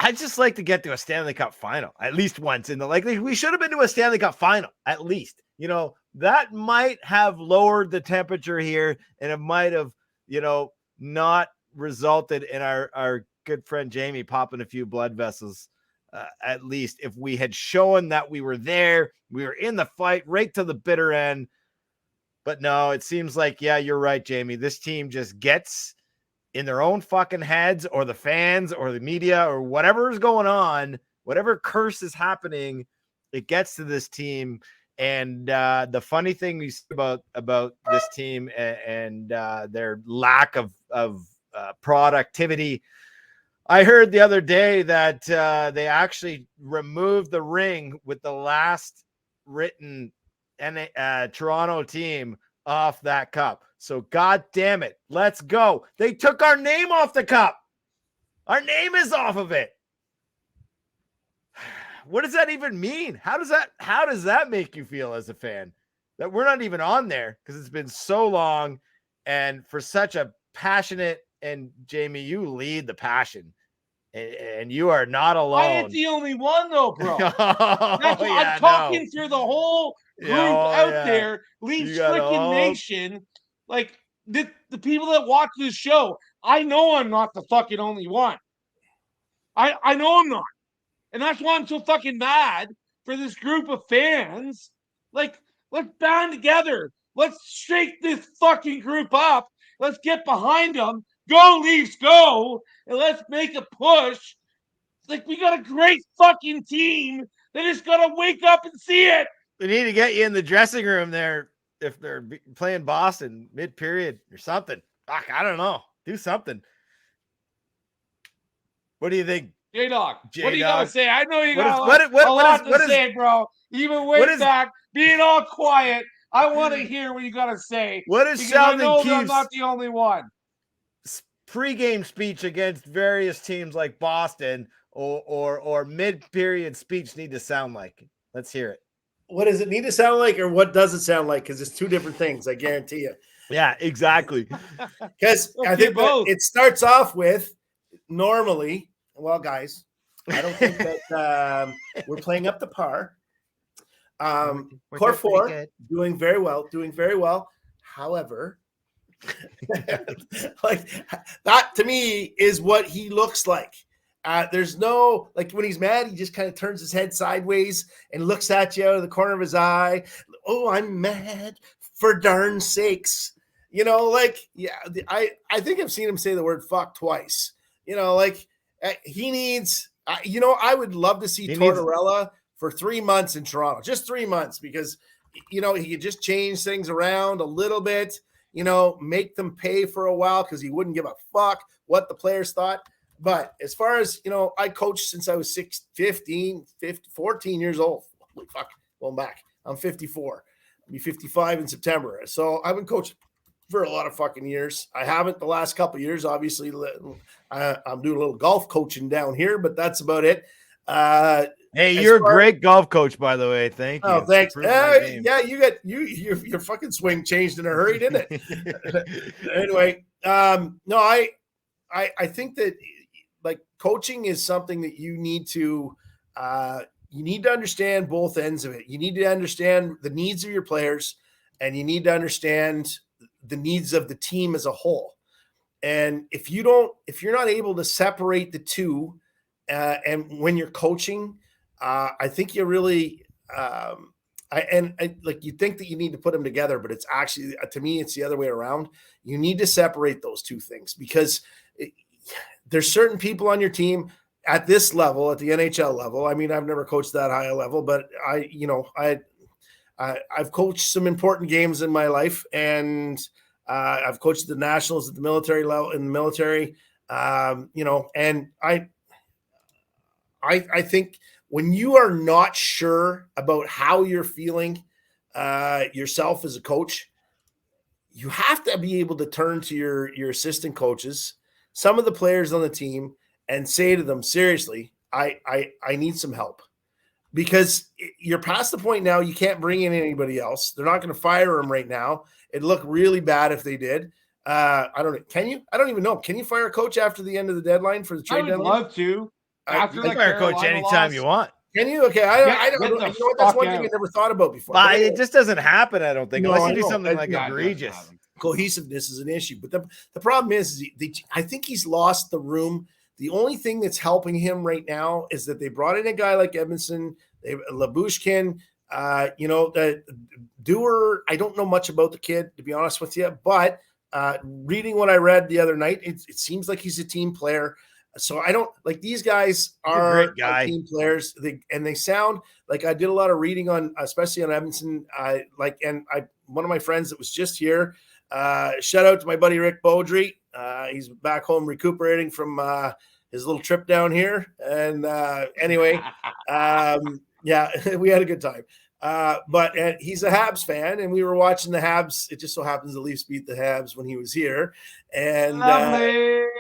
I'd just like to get to a Stanley Cup final at least once in the we should have been to a Stanley Cup final at least. That might have lowered the temperature here, and it might have, not resulted in our good friend Jamie popping a few blood vessels. At least if we had shown that we were there, we were in the fight right to the bitter end. But no, it seems like, yeah, you're right, Jamie. This team just gets in their own fucking heads, or the fans or the media or whatever is going on, whatever curse is happening, it gets to this team. And the funny thing we see about this team and their lack of productivity, I heard the other day that they actually removed the ring with the last written Toronto team off that cup. So God damn it, let's go. They took our name off the cup. Our name is off of it. What does that even mean? How does that make you feel as a fan? That we're not even on there because it's been so long, and for such a passionate, and Jamie, you lead the passion, and you are not alone. I ain't the only one though, bro. I'm talking through the whole group there, Leafs freaking nation. Like the people that watch this show, I know I'm not the fucking only one. I know I'm not. And that's why I'm so fucking mad for this group of fans. Like, let's band together. Let's shake this fucking group up. Let's get behind them. Go, Leafs, go. And let's make a push. Like, we got a great fucking team. They just got to wake up and see it. We need to get you in the dressing room there if they're playing Boston mid-period or something. Fuck, I don't know. Do something. What do you think? J-Dog, what do you got to say? I know you got a lot lot to say, bro. Even way back, being all quiet, I want to hear what you got to say. What is Sheldon Keefe's I'm not the only one. Pre-game speech against various teams like Boston or mid-period speech need to sound like? Let's hear it. What does it need to sound like, or what does it sound like? Because it's two different things, I guarantee you. Yeah, exactly. Because I think it starts off with normally. Well, guys, I don't think that we're playing up to par. Core 4 doing very well. However, like that to me is what he looks like. There's no, like, when he's mad, he just kind of turns his head sideways and looks at you out of the corner of his eye. Oh, I'm mad, for darn sakes. I think I've seen him say the word fuck twice. He needs, I would love to see Tortorella for 3 months in Toronto, just 3 months, because, he could just change things around a little bit, make them pay for a while, because he wouldn't give a fuck what the players thought. But as far as, I coached since I was 14 years old. Holy fuck, going back. I'm 54. I'll be 55 in September. So I've been coaching for a lot of fucking years. I haven't the last couple of years. Obviously, I'm doing a little golf coaching down here, but that's about it. Hey, you're a great golf coach, by the way. Thank you. Oh, thanks. Yeah, your fucking swing changed in a hurry, didn't it? Anyway, no, I think that, like, coaching is something that you need to understand both ends of it. You need to understand the needs of your players, and you need to understand the needs of the team as a whole. And if you're not able to separate the two, and when you're coaching, I think you really, like, you think that you need to put them together, but it's actually, to me, it's the other way around. You need to separate those two things, because there's certain people on your team at this level, at the NHL level. I mean, I've never coached that high a level, but I've coached some important games in my life, and I've coached the nationals at the military level, in the military, and I think when you are not sure about how you're feeling yourself as a coach, you have to be able to turn to your assistant coaches, some of the players on the team, and say to them, seriously, I need some help, because you're past the point now. You can't bring in anybody else. They're not going to fire him right now. It'd look really bad if they did. I don't know. Can you? I don't even know. Can you fire a coach after the end of the deadline for the trade deadline? I would love to. After You the can fire a coach Carolina anytime loss, you want. Can you? Okay, I don't get know. the You know what? That's fuck one thing I out. never thought about before. But But it just doesn't happen, I don't think, No, unless I you do know. something like Yeah, it doesn't egregious. happen. cohesiveness is an issue. But the problem is I think he's lost the room. The only thing that's helping him right now is that they brought in a guy like Edmondson, Labushkin, that Dewar. I don't know much about the kid, to be honest with you, but reading what I read the other night, it seems like he's a team player. So I don't like these guys are great guy. team players. They sound like I did a lot of reading on, especially on Edmondson. One of my friends that was just here. Shout out to my buddy Rick Beaudry. He's back home recuperating from his little trip down here. And anyway, yeah, we had a good time. But he's a Habs fan, and we were watching the Habs. It just so happens the Leafs beat the Habs when he was here, and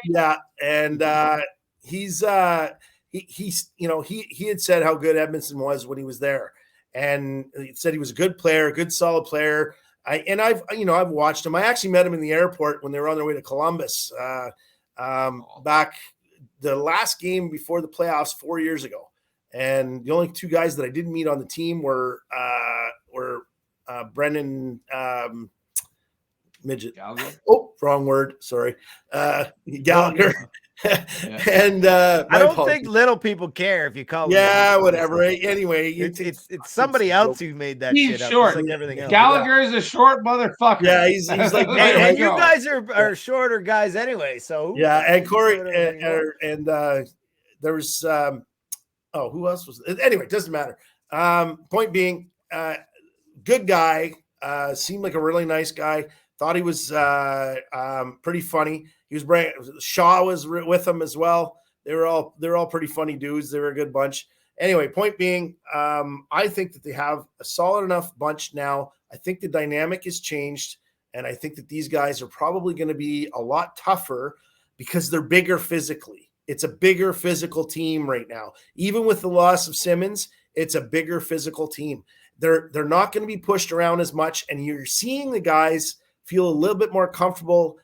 yeah, and he's he had said how good Edmondson was when he was there, and he said he was a good player, a good solid player. I've watched him. I actually met him in the airport when they were on their way to Columbus back the last game before the playoffs 4 years ago. And the only two guys that I didn't meet on the team were Brendan Midget. Gallagher? Oh, wrong word. Sorry. Gallagher. And I don't think little people care if you call them. Yeah, whatever. Anyway, it's somebody else who made that He's shit up. short. Just like everything else. Gallagher is a short motherfucker. Yeah, he's like And you guys are shorter guys anyway. So yeah, and Corey and there was who else was anyway, it doesn't matter. Point being, good guy, seemed like a really nice guy. Thought he was pretty funny. He was Shaw was with him as well. They're all pretty funny dudes. They were a good bunch. Anyway, point being, I think that they have a solid enough bunch now. I think the dynamic has changed, and I think that these guys are probably going to be a lot tougher because they're bigger physically. It's a bigger physical team right now. Even with the loss of Simmons, it's a bigger physical team. They're not going to be pushed around as much, and you're seeing the guys feel a little bit more comfortable.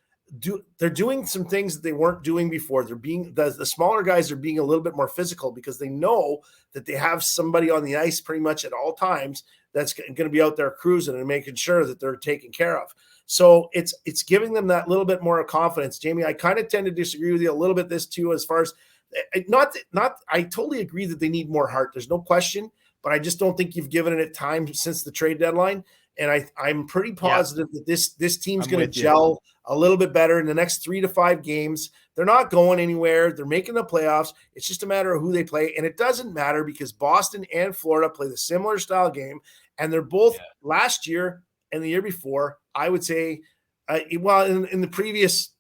They're doing some things that they weren't doing before. They're being the smaller guys are being a little bit more physical because they know that they have somebody on the ice pretty much at all times that's going to be out there cruising and making sure that they're taken care of. So it's giving them that little bit more confidence. Jamie, I kind of tend to disagree with you a little bit this too, as far as I totally agree that they need more heart. There's no question, but I just don't think you've given it time since the trade deadline. And I'm pretty positive that this team's going to gel a little bit better in the next 3 to 5 games. They're not going anywhere. They're making the playoffs. It's just a matter of who they play. And it doesn't matter because Boston and Florida play the similar style game. And they're both last year and the year before, I would say, in the previous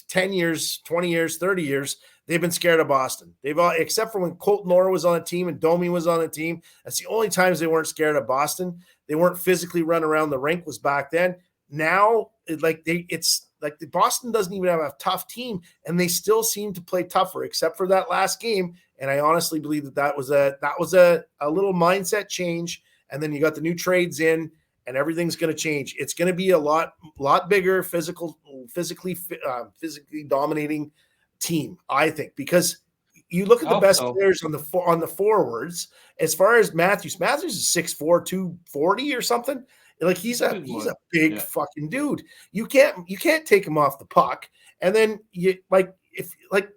10 years, 20 years, 30 years, they've been scared of Boston. They've all, except for when Colton Orr was on the team and Domi was on the team. That's the only times they weren't scared of Boston. They weren't physically run around the rink was back then. Now, it's like the Boston doesn't even have a tough team, and they still seem to play tougher, except for that last game. And I honestly believe that was a little mindset change. And then you got the new trades in, and everything's going to change. It's going to be a lot bigger, physically dominating team, I think, because you look at the best players on the forwards. As far as Matthews is 6'4", 240 or something. Like he's a big fucking dude. You can't take him off the puck. And then if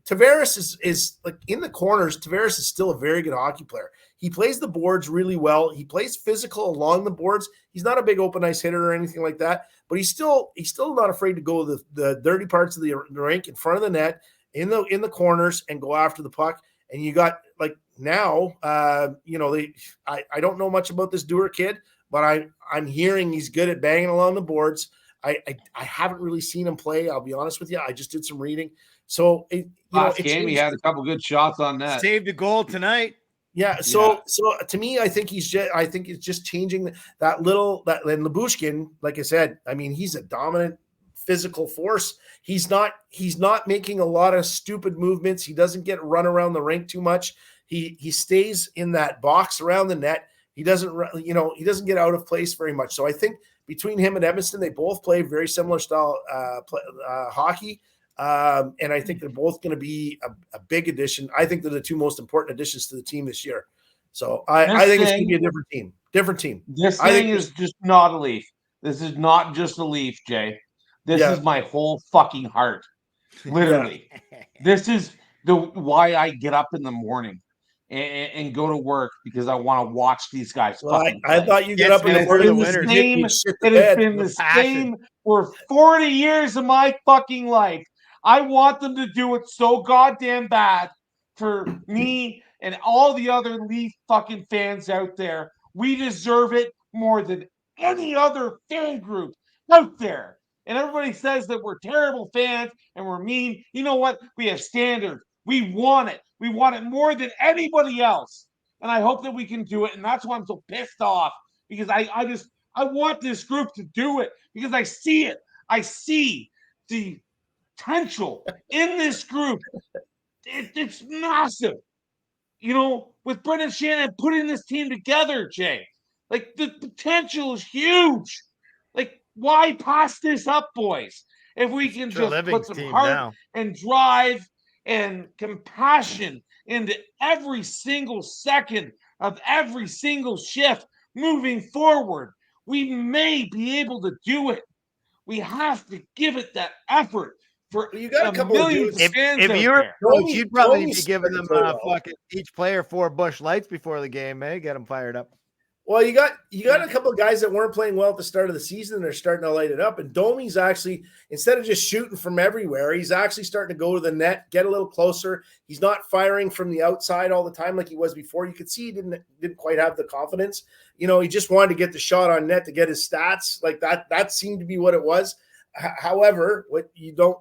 Tavares is like in the corners, Tavares is still a very good hockey player. He plays the boards really well. He plays physical along the boards. He's not a big open ice hitter or anything like that, but he's still not afraid to go the dirty parts of the rink in front of the net, in the corners, and go after the puck. And you got like now, I don't know much about this Dewar kid, but I'm hearing he's good at banging along the boards. I haven't really seen him play. I'll be honest with you. I just did some reading. So last game he had a couple good shots on net. Saved a goal tonight. Yeah. So to me, I think it's just changing that and Labushkin, like I said, I mean, he's a dominant physical force. He's not making a lot of stupid movements. He doesn't get run around the rink too much. He stays in that box around the net. He doesn't get out of place very much. So I think between him and Edmondson, they both play very similar style hockey. And I think they're both going to be a big addition. I think they're the two most important additions to the team this year. So I think it's going to be a different team. Different team. This I think thing is just not a Leaf. This is not just a Leaf, Jay. This is my whole fucking heart. Literally. This is why I get up in the morning and go to work, because I want to watch these guys. Well, I thought you get up in the morning. It has been the same for 40 years of my fucking life. I want them to do it so goddamn bad for me and all the other Leaf fucking fans out there. We deserve it more than any other fan group out there. And everybody says that we're terrible fans and we're mean. You know what? We have standards. We want it. We want it more than anybody else. And I hope that we can do it. And that's why I'm so pissed off, because I want this group to do it, because I see it. I see the potential in this group. It's massive. You know, with Brendan Shannon putting this team together, Jay, like the potential is huge. Like, why pass this up, boys? If we can just put some heart and drive and compassion into every single second of every single shift moving forward, we may be able to do it. We have to give it that effort. For you got a couple millions of fans if out you were there. coach, you'd probably be giving them fucking each player 4 Busch Lights before the game, eh? Get them fired up. Well, you got a couple of guys that weren't playing well at the start of the season, and they're starting to light it up. And Domi's actually, instead of just shooting from everywhere, he's actually starting to go to the net, get a little closer. He's not firing from the outside all the time like he was before. You could see he didn't quite have the confidence. You know, he just wanted to get the shot on net to get his stats like that. That seemed to be what it was. However, what you don't,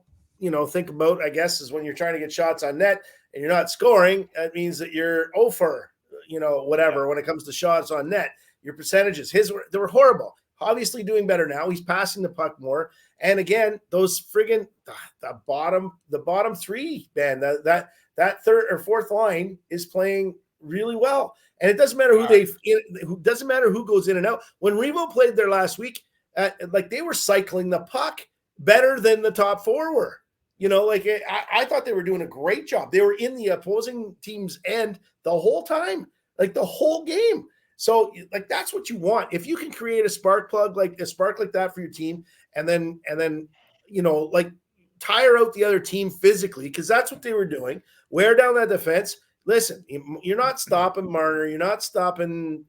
think about, I guess, is when you're trying to get shots on net and you're not scoring, that means that you're over. Whatever, when it comes to shots on net, your percentages, they were horrible. Obviously doing better now. He's passing the puck more. And again, those friggin' the bottom three, man, that third or fourth line is playing really well. And it doesn't matter doesn't matter who goes in and out. When Revo played there last week, they were cycling the puck better than the top 4 were. I thought they were doing a great job. They were in the opposing team's end the whole time, like the whole game. So that's what you want. If you can create a spark like that for your team, and then tire out the other team physically, because that's what they were doing. Wear down that defense. Listen, you're not stopping Marner. You're not stopping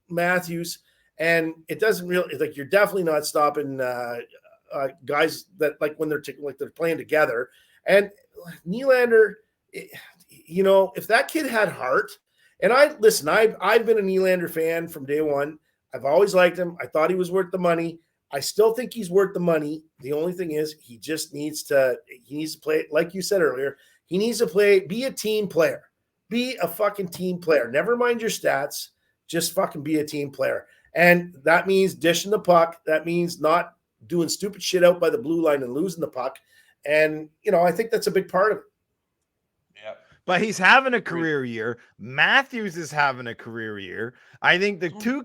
Matthews, and it doesn't really you're definitely not stopping guys that when they're playing together. And Nylander, if that kid had heart. And I've been a Nylander fan from day one. I've always liked him. I thought he was worth the money. I still think he's worth the money. The only thing is he needs to play, like you said earlier, he needs to be a team player. Be a fucking team player. Never mind your stats. Just fucking be a team player. And that means dishing the puck. That means not doing stupid shit out by the blue line and losing the puck. And, I think that's a big part of it. But he's having a career year. Matthews is having a career year. I think the 3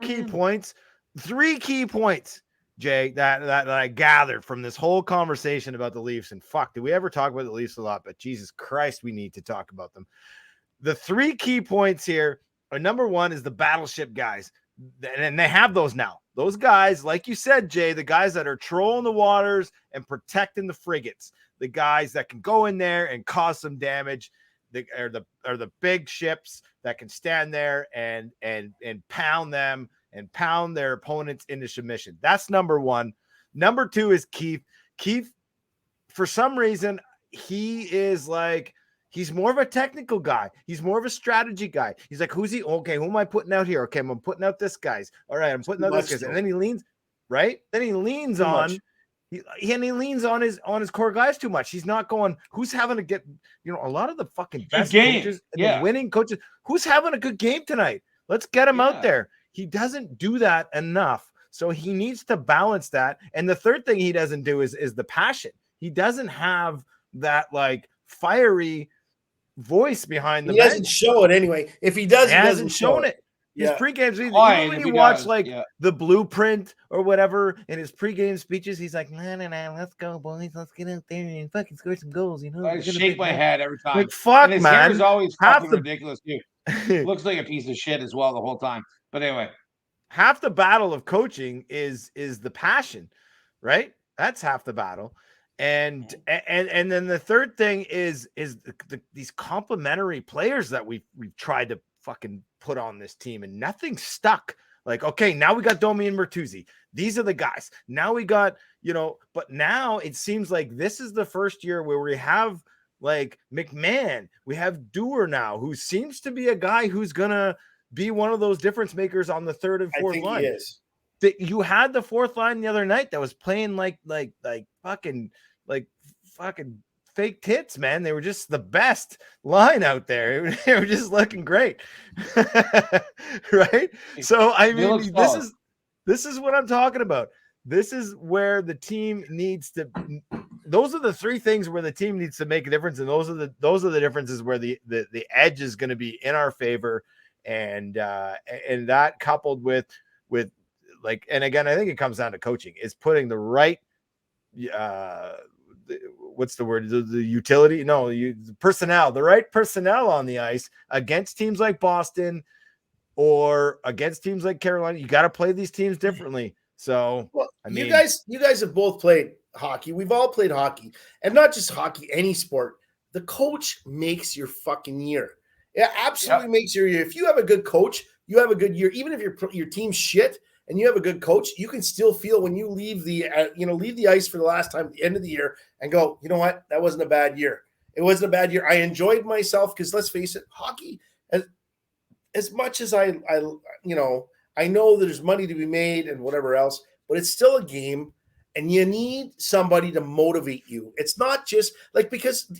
key points, Jay, that I gathered from this whole conversation about the Leafs, and fuck, do we ever talk about the Leafs a lot? But Jesus Christ, we need to talk about them. The 3 key points here are, number 1 is the battleship guys. And they have those now. Those guys, like you said, Jay, the guys that are trolling the waters and protecting the frigates, the guys that can go in there and cause some damage. Are the big ships that can stand there and pound them and pound their opponents into submission. That's number 1. Number 2 is Keith. Keith, for some reason, he's more of a technical guy. He's more of a strategy guy. He's like, who's he? Okay, who am I putting out here? Okay, I'm putting out this guy's. All right, I'm putting out this guy's. And then he leans, right? Then he leans on. He leans on his core guys too much. He's not going, who's having to get, a lot of the fucking best coaches and the winning coaches, who's having a good game tonight? Let's get him out there. He doesn't do that enough. So he needs to balance that. And the third thing he doesn't do is the passion. He doesn't have that fiery voice behind the bench. He doesn't show it anyway. If he does, he hasn't shown it. His Yeah. pregame speeches, Oh, even and when if you he watch does, like yeah. the blueprint or whatever in his pregame speeches, he's like, nah, let's go, boys. Let's get out there and fucking score some goals. You know, I we're gonna shake beat my that." head every time. Like, fuck, And his hair is man. always Half fucking the ridiculous too. Looks like a piece of shit as well the whole time. But anyway, half the battle of coaching is the passion, right? That's half the battle. And then the third thing is these complementary players that we've tried to fucking put on this team, and nothing stuck. Like, okay, now we got Domi and Bertuzzi. These are the guys. Now we got, but now it seems like this is the first year where we have like McMahon. We have Dewar now, who seems to be a guy who's gonna be one of those difference makers on the third and I fourth think line. he is. That you had the fourth line the other night that was playing like fucking fake tits, man. They were just the best line out there. They were just looking great. Right? So I They look mean, solid. this is what I'm talking about. This is where the team needs to, those are the three things where the team needs to make a difference, and those are the differences where the edge is going to be in our favor. And that coupled with like, and again, I think it comes down to coaching, is putting the right what's the word, the utility, no, the personnel, the right personnel on the ice against teams like Boston or against teams like Carolina. You got to play these teams differently. So Well, I mean, you guys have both played hockey. We've all played hockey, and not just hockey, any sport. The coach makes your fucking year. It absolutely makes your year. If you have a good coach, you have a good year. Even if your team's shit and you have a good coach, you can still feel when you leave the leave the ice for the last time at the end of the year and go, you know what, that wasn't a bad year. It wasn't a bad year. I enjoyed myself, because let's face it, hockey, as much as I know there's money to be made and whatever else, but it's still a game, and you need somebody to motivate you. It's not just like, because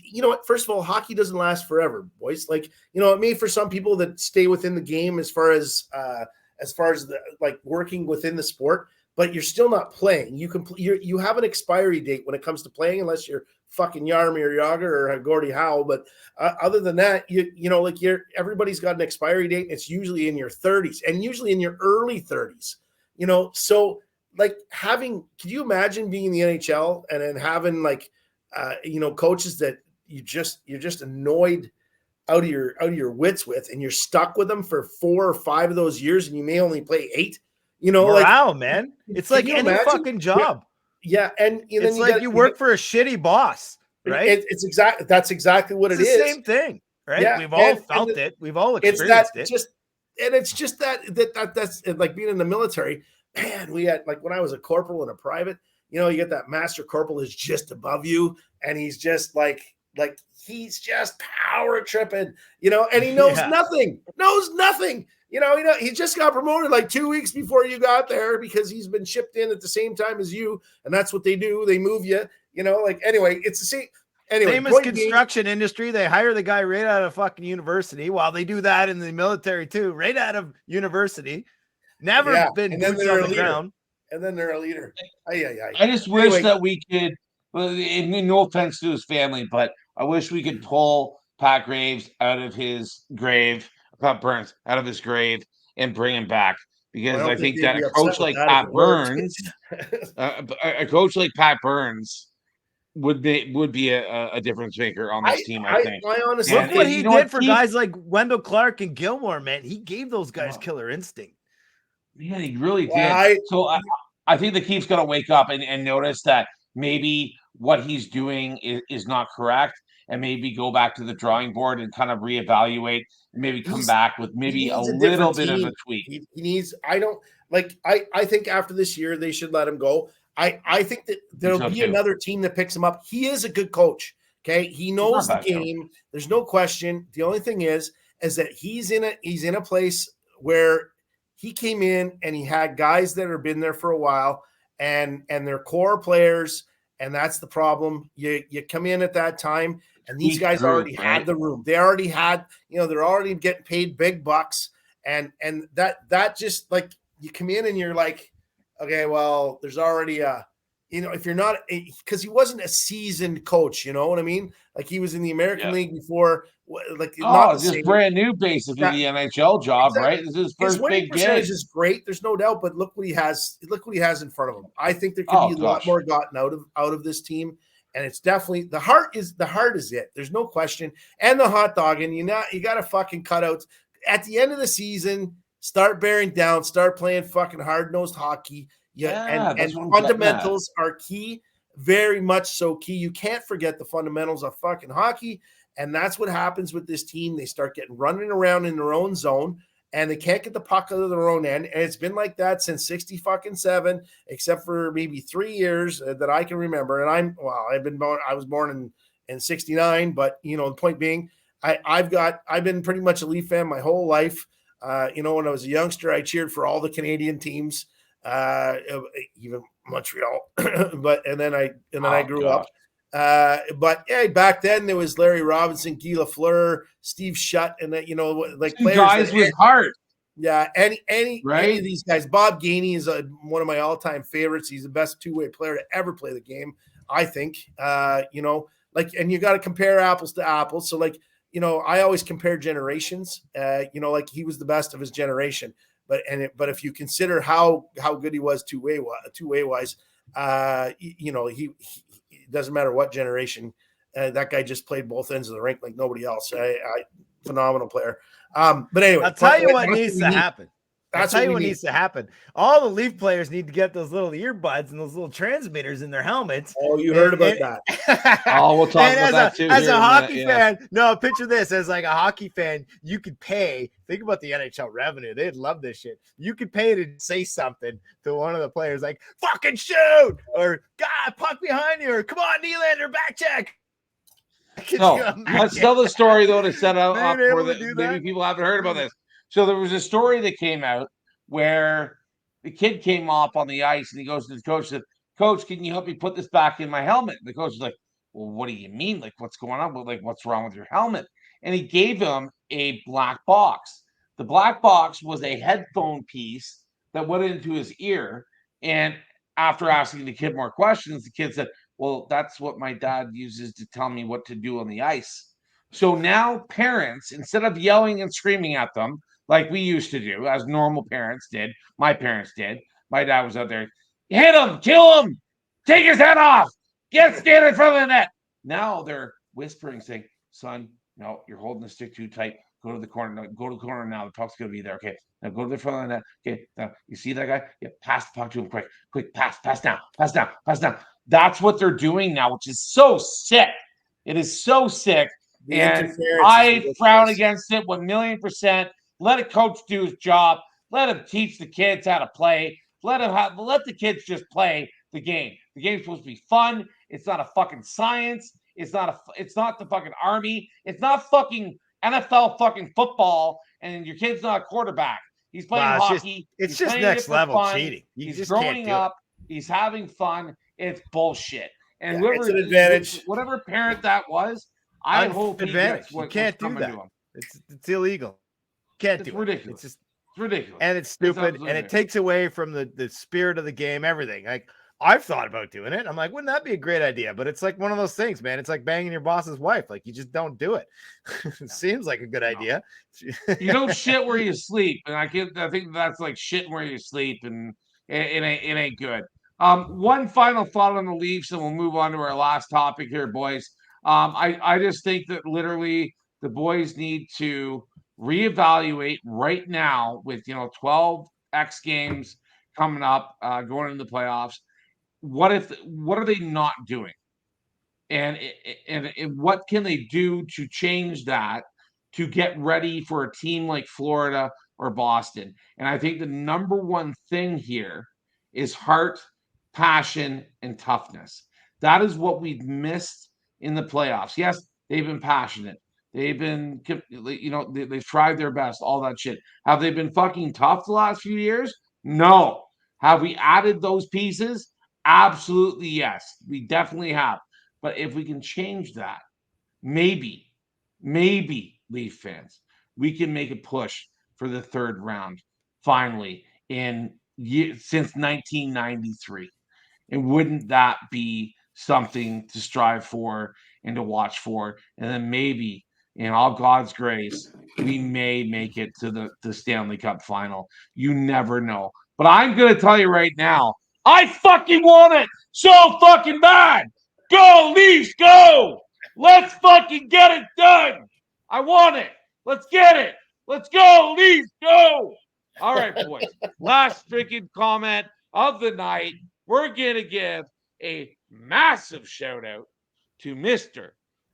first of all, hockey doesn't last forever, boys. Like, it may for some people that stay within the game as far as the like working within the sport, but you're still not playing. You have an expiry date when it comes to playing, unless you're fucking Jaromir Jagr or Gordie Howe. But other than that, everybody's got an expiry date. And it's usually in your 30s, and usually in your early 30s. So like could you imagine being in the NHL and then having like coaches that you're just annoyed out of your wits with, and you're stuck with them for 4 or 5 of those years, and you may only play 8. morale, man. It's like any imagine? fucking job. Yeah, and It's like you work for a shitty boss, right? That's exactly what It's it the is. same thing, right? Yeah, We've all and felt it. We've all It's experienced that it. it's just that's like being in the military. Man, we had, like, when I was a corporal and a private, you get that master corporal is just above you, and he's just like he's just power tripping, and he knows nothing. He just got promoted like 2 weeks before you got there, because he's been shipped in at the same time as you, and that's what they do. They move you, anyway, it's the same. Anyway, same as construction industry. They hire the guy right out of fucking university. While they do that in the military too, right out of university. Never been boots on the ground. And then they're a leader. I just wish that we could, no offense to his family, but I wish we could pull Pat Graves out of his grave, Pat Burns out of his grave, and bring him back. Because I think that a coach like Pat Burns, would be a difference maker on this team. I think. I honestly, look what he did for guys like Wendell Clark and Gilmore, man. He gave those guys killer instinct. Yeah, he really did. So I think the Keefe's got to wake up and notice that maybe what he's doing is not correct, and maybe go back to the drawing board and kind of reevaluate, and maybe come back with maybe a little bit of a tweak. He needs. I think after this year they should let him go. I think that there'll be another team that picks him up. He is a good coach. Okay, he knows the game. There's no question. The only thing is that he's in a place where he came in and he had guys that have been there for a while, and they're core players, and that's the problem. You come in at that time, and these guys already had the room. They already had, they're already getting paid big bucks, and that just, like, you come in and you're like, okay, well, there's already a if you're not, because he wasn't a seasoned coach, you know what I mean? Like he was in the American League before, like not the just same. brand new, basically the NHL job, Exactly. right? This is his His first winning big percentage gig. is great. There's no doubt, but look what he has. Look what he has in front of him. I think there could be a lot more gotten out of this team, and it's definitely the heart is it. There's no question, and the hot dog, and you got to fucking cut out at the end of the season. Start bearing down. Start playing fucking hard nosed hockey. And fundamentals are key, very much so key. You can't forget the fundamentals of fucking hockey. And that's what happens with this team. They start getting running around in their own zone and they can't get the puck out of their own end. And it's been like that since 67, except for maybe 3 years that I can remember. And I was born in 69, but the point being, I've been pretty much a Leaf fan my whole life. When I was a youngster, I cheered for all the Canadian teams, even Montreal, and then I grew up. But yeah, back then there was Larry Robinson, Guy Lafleur, Steve Shutt, and that like players guys with heart. Yeah, any of these guys. Bob Gainey is one of my all-time favorites. He's the best two-way player to ever play the game, I think. And you got to compare apples to apples. So I always compare generations. Like he was the best of his generation. But if you consider how good he was two-way wise, he it doesn't matter what generation. That guy just played both ends of the rink like nobody else. Phenomenal player. But anyway, I'll tell you what needs to happen. That's what needs to happen. All the Leaf players need to get those little earbuds and those little transmitters in their helmets. Oh, you heard about that. We'll talk about that too. As a hockey fan, no, picture this. As like a hockey fan, you could pay. Think about the NHL revenue. They'd love this shit. You could pay to say something to one of the players like, fucking shoot, or God, puck behind you, or come on, Nylander, back check. No, let's tell the story though to set up for maybe people haven't heard about this. So there was a story that came out where the kid came up on the ice and he goes to the coach and said, "Coach, can you help me put this back in my helmet?" And the coach is like, "Well, what do you mean? Like, what's going on? Like, what's wrong with your helmet?" And he gave him a black box. The black box was a headphone piece that went into his ear. And after asking the kid more questions, the kid said, "Well, that's what my dad uses to tell me what to do on the ice." So now parents, instead of yelling and screaming at them like we used to do, as normal parents did, my parents did. My dad was out there, hit him, kill him, take his head off, stand in front of the net. Now they're whispering, saying, "Son, no, you're holding the stick too tight. Go to the corner. No, go to the corner now. The puck's going to be there. Okay, now go to the front of the net. Okay, now you see that guy? Yeah, pass the puck to him quick, pass down. That's what they're doing now, which is so sick. It is so sick. And I frown against it 1,000,000%. Let a coach do his job. Let him teach the kids how to play. Let the kids just play the game. The game's supposed to be fun. It's not a fucking science. It's not the fucking army. It's not fucking NFL fucking football. And your kid's not a quarterback. He's playing hockey. It's just next level cheating. He's growing up. He's having fun. It's bullshit. And it's an advantage. Whatever parent that was, I hope he gets you can't do that. It's illegal. Can't do ridiculous. It's ridiculous. And it's stupid. And it takes away from the spirit of the game, everything. Like I've thought about doing it. I'm like, wouldn't that be a great idea? But it's like one of those things, man. It's like banging your boss's wife. Like you just don't do it. It seems like a good idea. You don't shit where you sleep. And I think that's like shitting where you sleep, and it ain't good. One final thought on the Leafs, and we'll move on to our last topic here, boys. I just think that literally the boys need to reevaluate right now with 12 X games coming up, going into the playoffs. What are they not doing? And what can they do to change that to get ready for a team like Florida or Boston? And I think the number one thing here is heart, passion, and toughness. That is what we've missed in the playoffs. Yes, they've been passionate. They've been, they've tried their best, all that shit. Have they been fucking tough the last few years? No. Have we added those pieces? Absolutely, yes. We definitely have. But if we can change that, maybe, Leaf fans, we can make a push for the third round finally since 1993. And wouldn't that be something to strive for and to watch for? And then maybe, in all God's grace, we may make it to the Stanley Cup final. You never know. But I'm going to tell you right now, I fucking want it so fucking bad. Go, Leafs, go. Let's fucking get it done. I want it. Let's get it. Let's go, Leafs, go. All right, boys. Last freaking comment of the night. We're going to give a massive shout out to Mr.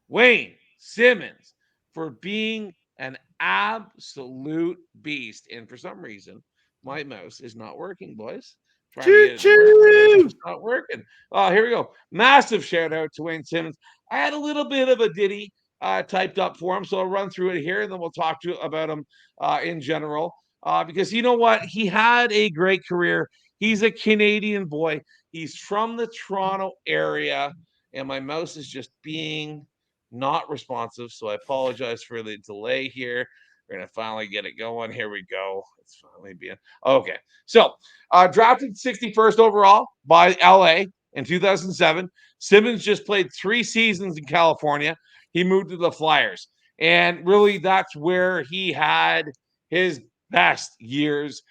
Wayne Simmonds for being an absolute beast. And for some reason, my mouse is not working, boys. Trying to get it to work. It's not working. Oh, here we go. Massive shout out to Wayne Simmonds. I had a little bit of a ditty typed up for him, so I'll run through it here, and then we'll talk about him in general. Because you know what? He had a great career. He's a Canadian boy. He's from the Toronto area, and my mouse is just being not responsive. So I apologize for the delay here. We're going to finally get it going. Here we go. It's finally being okay. So, drafted 61st overall by LA in 2007. Simmonds just played 3 seasons in California. He moved to the Flyers. And really, that's where he had his best years.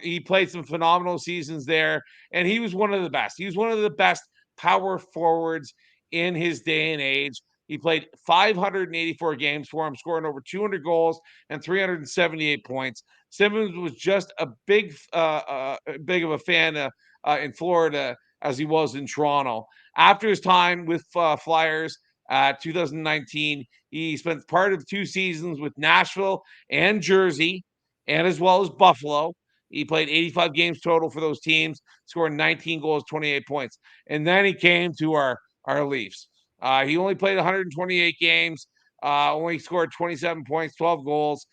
He played some phenomenal seasons there, and he was one of the best. He was one of the best power forwards in his day and age. He played 584 games for him, scoring over 200 goals and 378 points. Simmonds was just a big of a fan in Florida as he was in Toronto. After his time with Flyers, 2019, he spent part of 2 seasons with Nashville and Jersey, and as well as Buffalo. He played 85 games total for those teams, scoring 19 goals, 28 points. And then he came to our Leafs. He only played 128 games, only scored 27 points, 12 goals,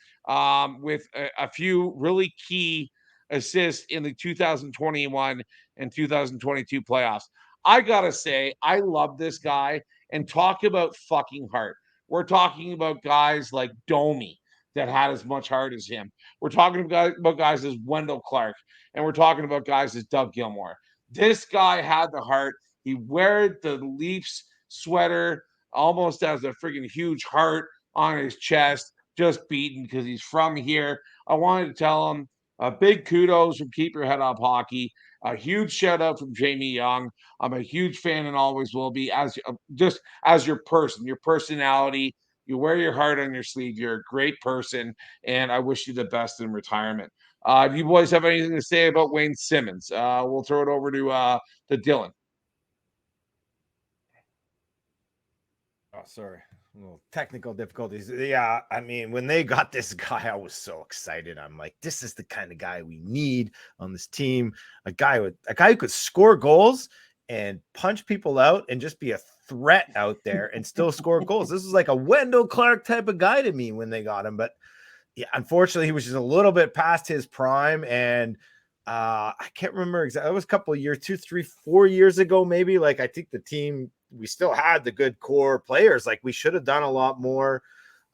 with a few really key assists in the 2021 and 2022 playoffs. I got to say, I love this guy. And talk about fucking heart. We're talking about guys like Domi that had as much heart as him. We're talking about guys as Wendell Clark, and we're talking about guys as Doug Gilmour. This guy had the heart. He wore the Leafs sweater almost as a freaking huge heart on his chest, just beaten because he's from here. I wanted to tell him a big kudos from Keep Your Head Up Hockey. A huge shout out from Jamie Young. I'm a huge fan and always will be, as just as your person, your personality. You wear your heart on your sleeve. You're a great person, and I wish you the best in retirement. Do you boys have anything to say about Wayne Simmonds? We'll throw it over to Dylan. Oh, sorry. Little technical difficulties. Yeah, I mean, when they got this guy, I was so excited. I'm like, this is the kind of guy we need on this team. A guy who could score goals and punch people out and just be a threat out there and still score goals. This is like a Wendell Clark type of guy to me when they got him. But yeah, unfortunately, he was just a little bit past his prime. And I can't remember exactly. It was a couple of years, 2, 3, 4 years ago, maybe. Like, I think the team, we still had the good core players. Like, we should have done a lot more.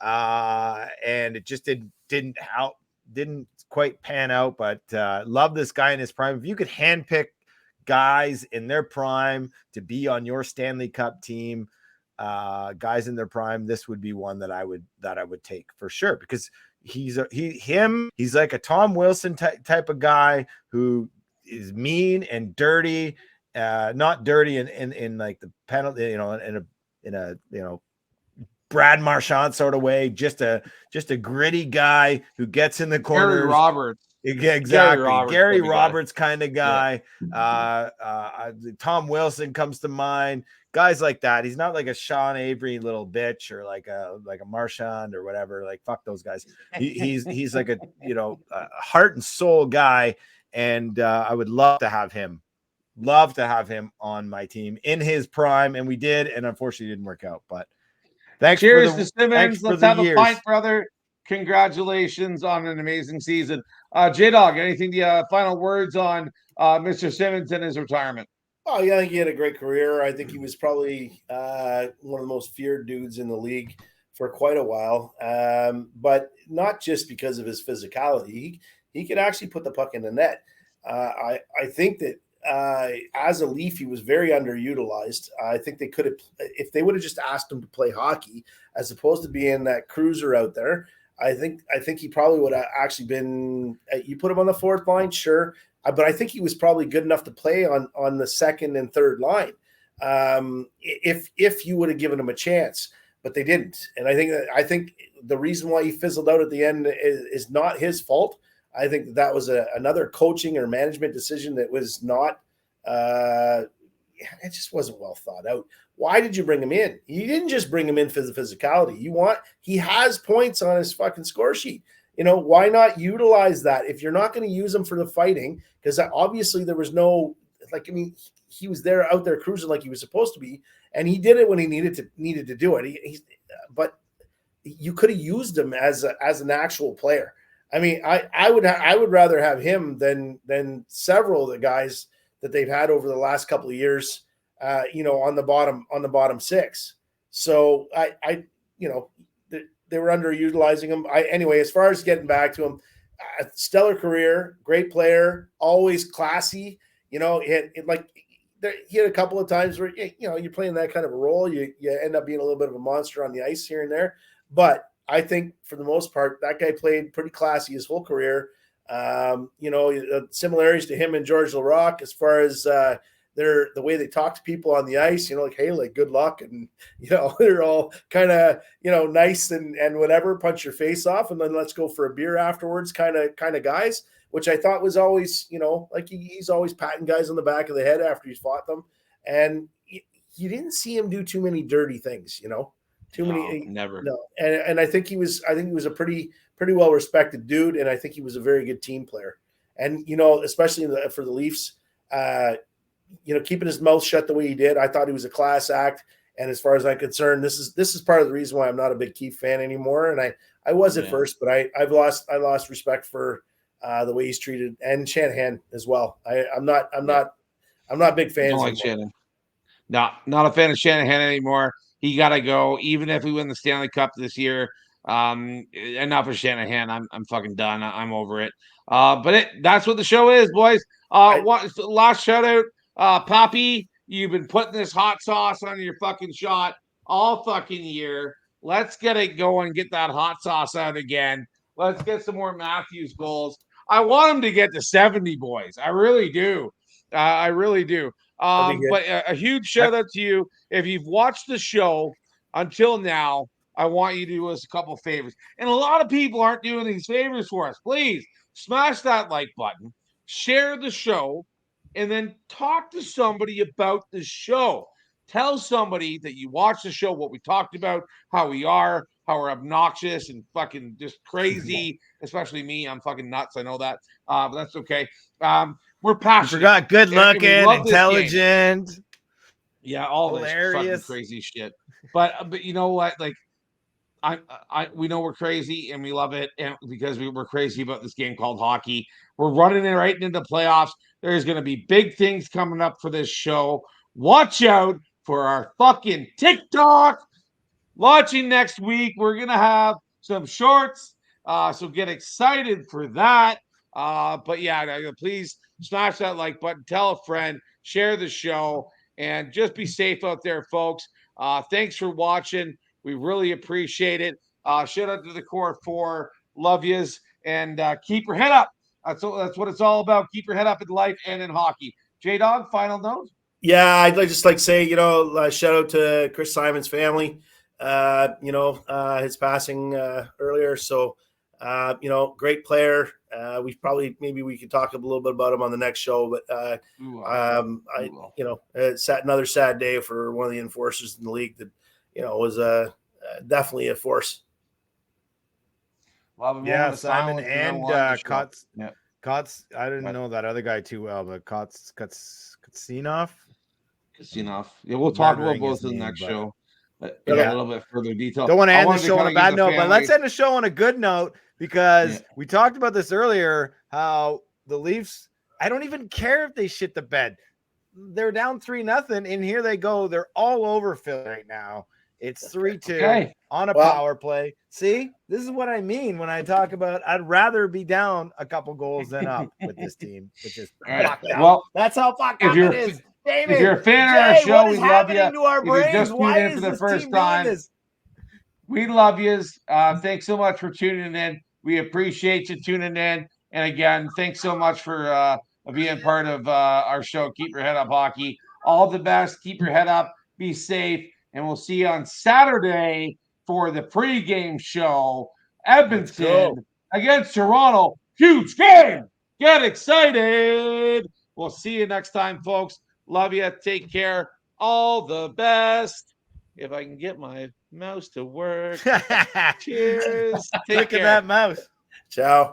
And it just didn't quite pan out, but love this guy in his prime. If you could handpick guys in their prime to be on your Stanley Cup team, guys in their prime, this would be one that I would take for sure, because he's like a Tom Wilson type of guy who is mean and dirty. Not dirty in like the penalty, in a Brad Marchand sort of way, just a gritty guy who gets in the corners. Gary Roberts. Yeah, exactly. Gary Roberts kind of guy. Yeah. Tom Wilson comes to mind. Guys like that. He's not like a Sean Avery little bitch or like a Marchand or whatever. Like, fuck those guys. He's like a heart and soul guy, and I would love to have him on my team in his prime, and we did, and unfortunately it didn't work out. But thanks. Cheers to Simmonds. Let's have a pint, brother. Congratulations on an amazing season. J-Dog, anything, final words on Mr. Simmonds and his retirement? Oh, yeah, I think he had a great career. I think he was probably one of the most feared dudes in the league for quite a while, but not just because of his physicality. He could actually put the puck in the net. I think that as a Leaf, he was very underutilized. I think they could have, if they would have just asked him to play hockey as opposed to being that cruiser out there. I think he probably would have actually been. You put him on the fourth line, sure, but I think he was probably good enough to play on the second and third line. If you would have given him a chance, but they didn't. And I think the reason why he fizzled out at the end is not his fault. I think that was another coaching or management decision that was not. It just wasn't well thought out. Why did you bring him in? You didn't just bring him in for the physicality. He has points on his fucking score sheet. Why not utilize that if you're not going to use him for the fighting? Because obviously there was no, he was out there cruising like he was supposed to be, and he did it when he needed to do it. But you could have used him as an actual player. I mean, I would rather have him than several of the guys that they've had over the last couple of years. On the bottom six. So they were underutilizing him. Anyway, as far as getting back to him, stellar career, great player, always classy. He had a couple of times where you're playing that kind of a role, you end up being a little bit of a monster on the ice here and there. But I think for the most part, that guy played pretty classy his whole career. Similarities to him and George Laraque as far as the way they talk to people on the ice, hey, good luck. And, they're all kind of, nice and whatever, punch your face off. And then let's go for a beer afterwards kind of guys, which I thought was always, he's always patting guys on the back of the head after he's fought them. And you didn't see him do too many dirty things, never. No. And I think he was a pretty well respected dude. And I think he was a very good team player. And, especially for the Leafs, keeping his mouth shut the way he did, I thought he was a class act. And as far as I'm concerned, this is part of the reason why I'm not a big Keith fan anymore. And I was at first, but I lost respect for the way he's treated, and Shanahan as well. I'm not big fans. Don't like Shanahan. No, not a fan of Shanahan anymore. He got to go, even if we win the Stanley Cup this year. Enough of Shanahan. I'm fucking done. I'm over it. But that's what the show is, boys. Last shout out. Poppy, you've been putting this hot sauce on your fucking shot all fucking year. Let's get it going. Get that hot sauce out again. Let's get some more Matthews goals. I want him to get to 70, boys. I really do. I really do. But a huge shout out to you. If you've watched the show until now, I want you to do us a couple favors. And a lot of people aren't doing these favors for us. Please smash that like button, share the show, and then talk to somebody about the show. Tell somebody that you watch the show, what we talked about, how we are, how we're obnoxious and fucking just crazy, especially me. I'm fucking nuts. I know that, but that's okay. We're passionate. You forgot good looking, intelligent. Yeah, all hilarious. This fucking crazy shit. But you know what? Like, we know we're crazy and we love it, and because we're crazy about this game called hockey. We're running it right into the playoffs. There's going to be big things coming up for this show. Watch out for our fucking TikTok. Launching next week. We're going to have some shorts. So get excited for that. But yeah, please smash that like button. Tell a friend. Share the show. And just be safe out there, folks. Thanks for watching. We really appreciate it. Shout out to the Core 4. Love yous. And keep your head up. That's what it's all about. Keep your head up in life and in hockey. J-Dog, final note? Yeah, I'd just like to say, shout out to Chris Simon's family. His passing earlier. So, great player. Maybe we could talk a little bit about him on the next show. But it's another sad day for one of the enforcers in the league that was definitely a force. Yeah, Simon and Kotz. Yeah. Kotz. I didn't know that other guy too well, but Katsinov. Yeah, we'll talk about both in the next show. A little bit further detail. Don't want to end the show on a bad note, but let's end the show on a good note because we talked about this earlier. How the Leafs, I don't even care if they shit the bed. They're down 3-0, and here they go. They're all over Philly right now. It's 3-2 Okay. on a Well- power play. See, this is what I mean when I talk about I'd rather be down a couple goals than up with this team, which is All right. fucked up. Well, That's how fucked if up you're- it is. if you're a fan of our Jay, show, what we is love you. happening to our If you brains? just tuned Why in is for the this first team time, doing this? we love yous. Thanks so much for tuning in. We appreciate you tuning in. And again, thanks so much for being part of our show. Keep your head up, hockey. All the best. Keep your head up. Be safe. And we'll see you on Saturday for the pregame show. Edmonton against Toronto. Huge game. Get excited. We'll see you next time, folks. Love you. Take care. All the best. If I can get my mouse to work. Cheers. Take Look care. at that mouse. Ciao.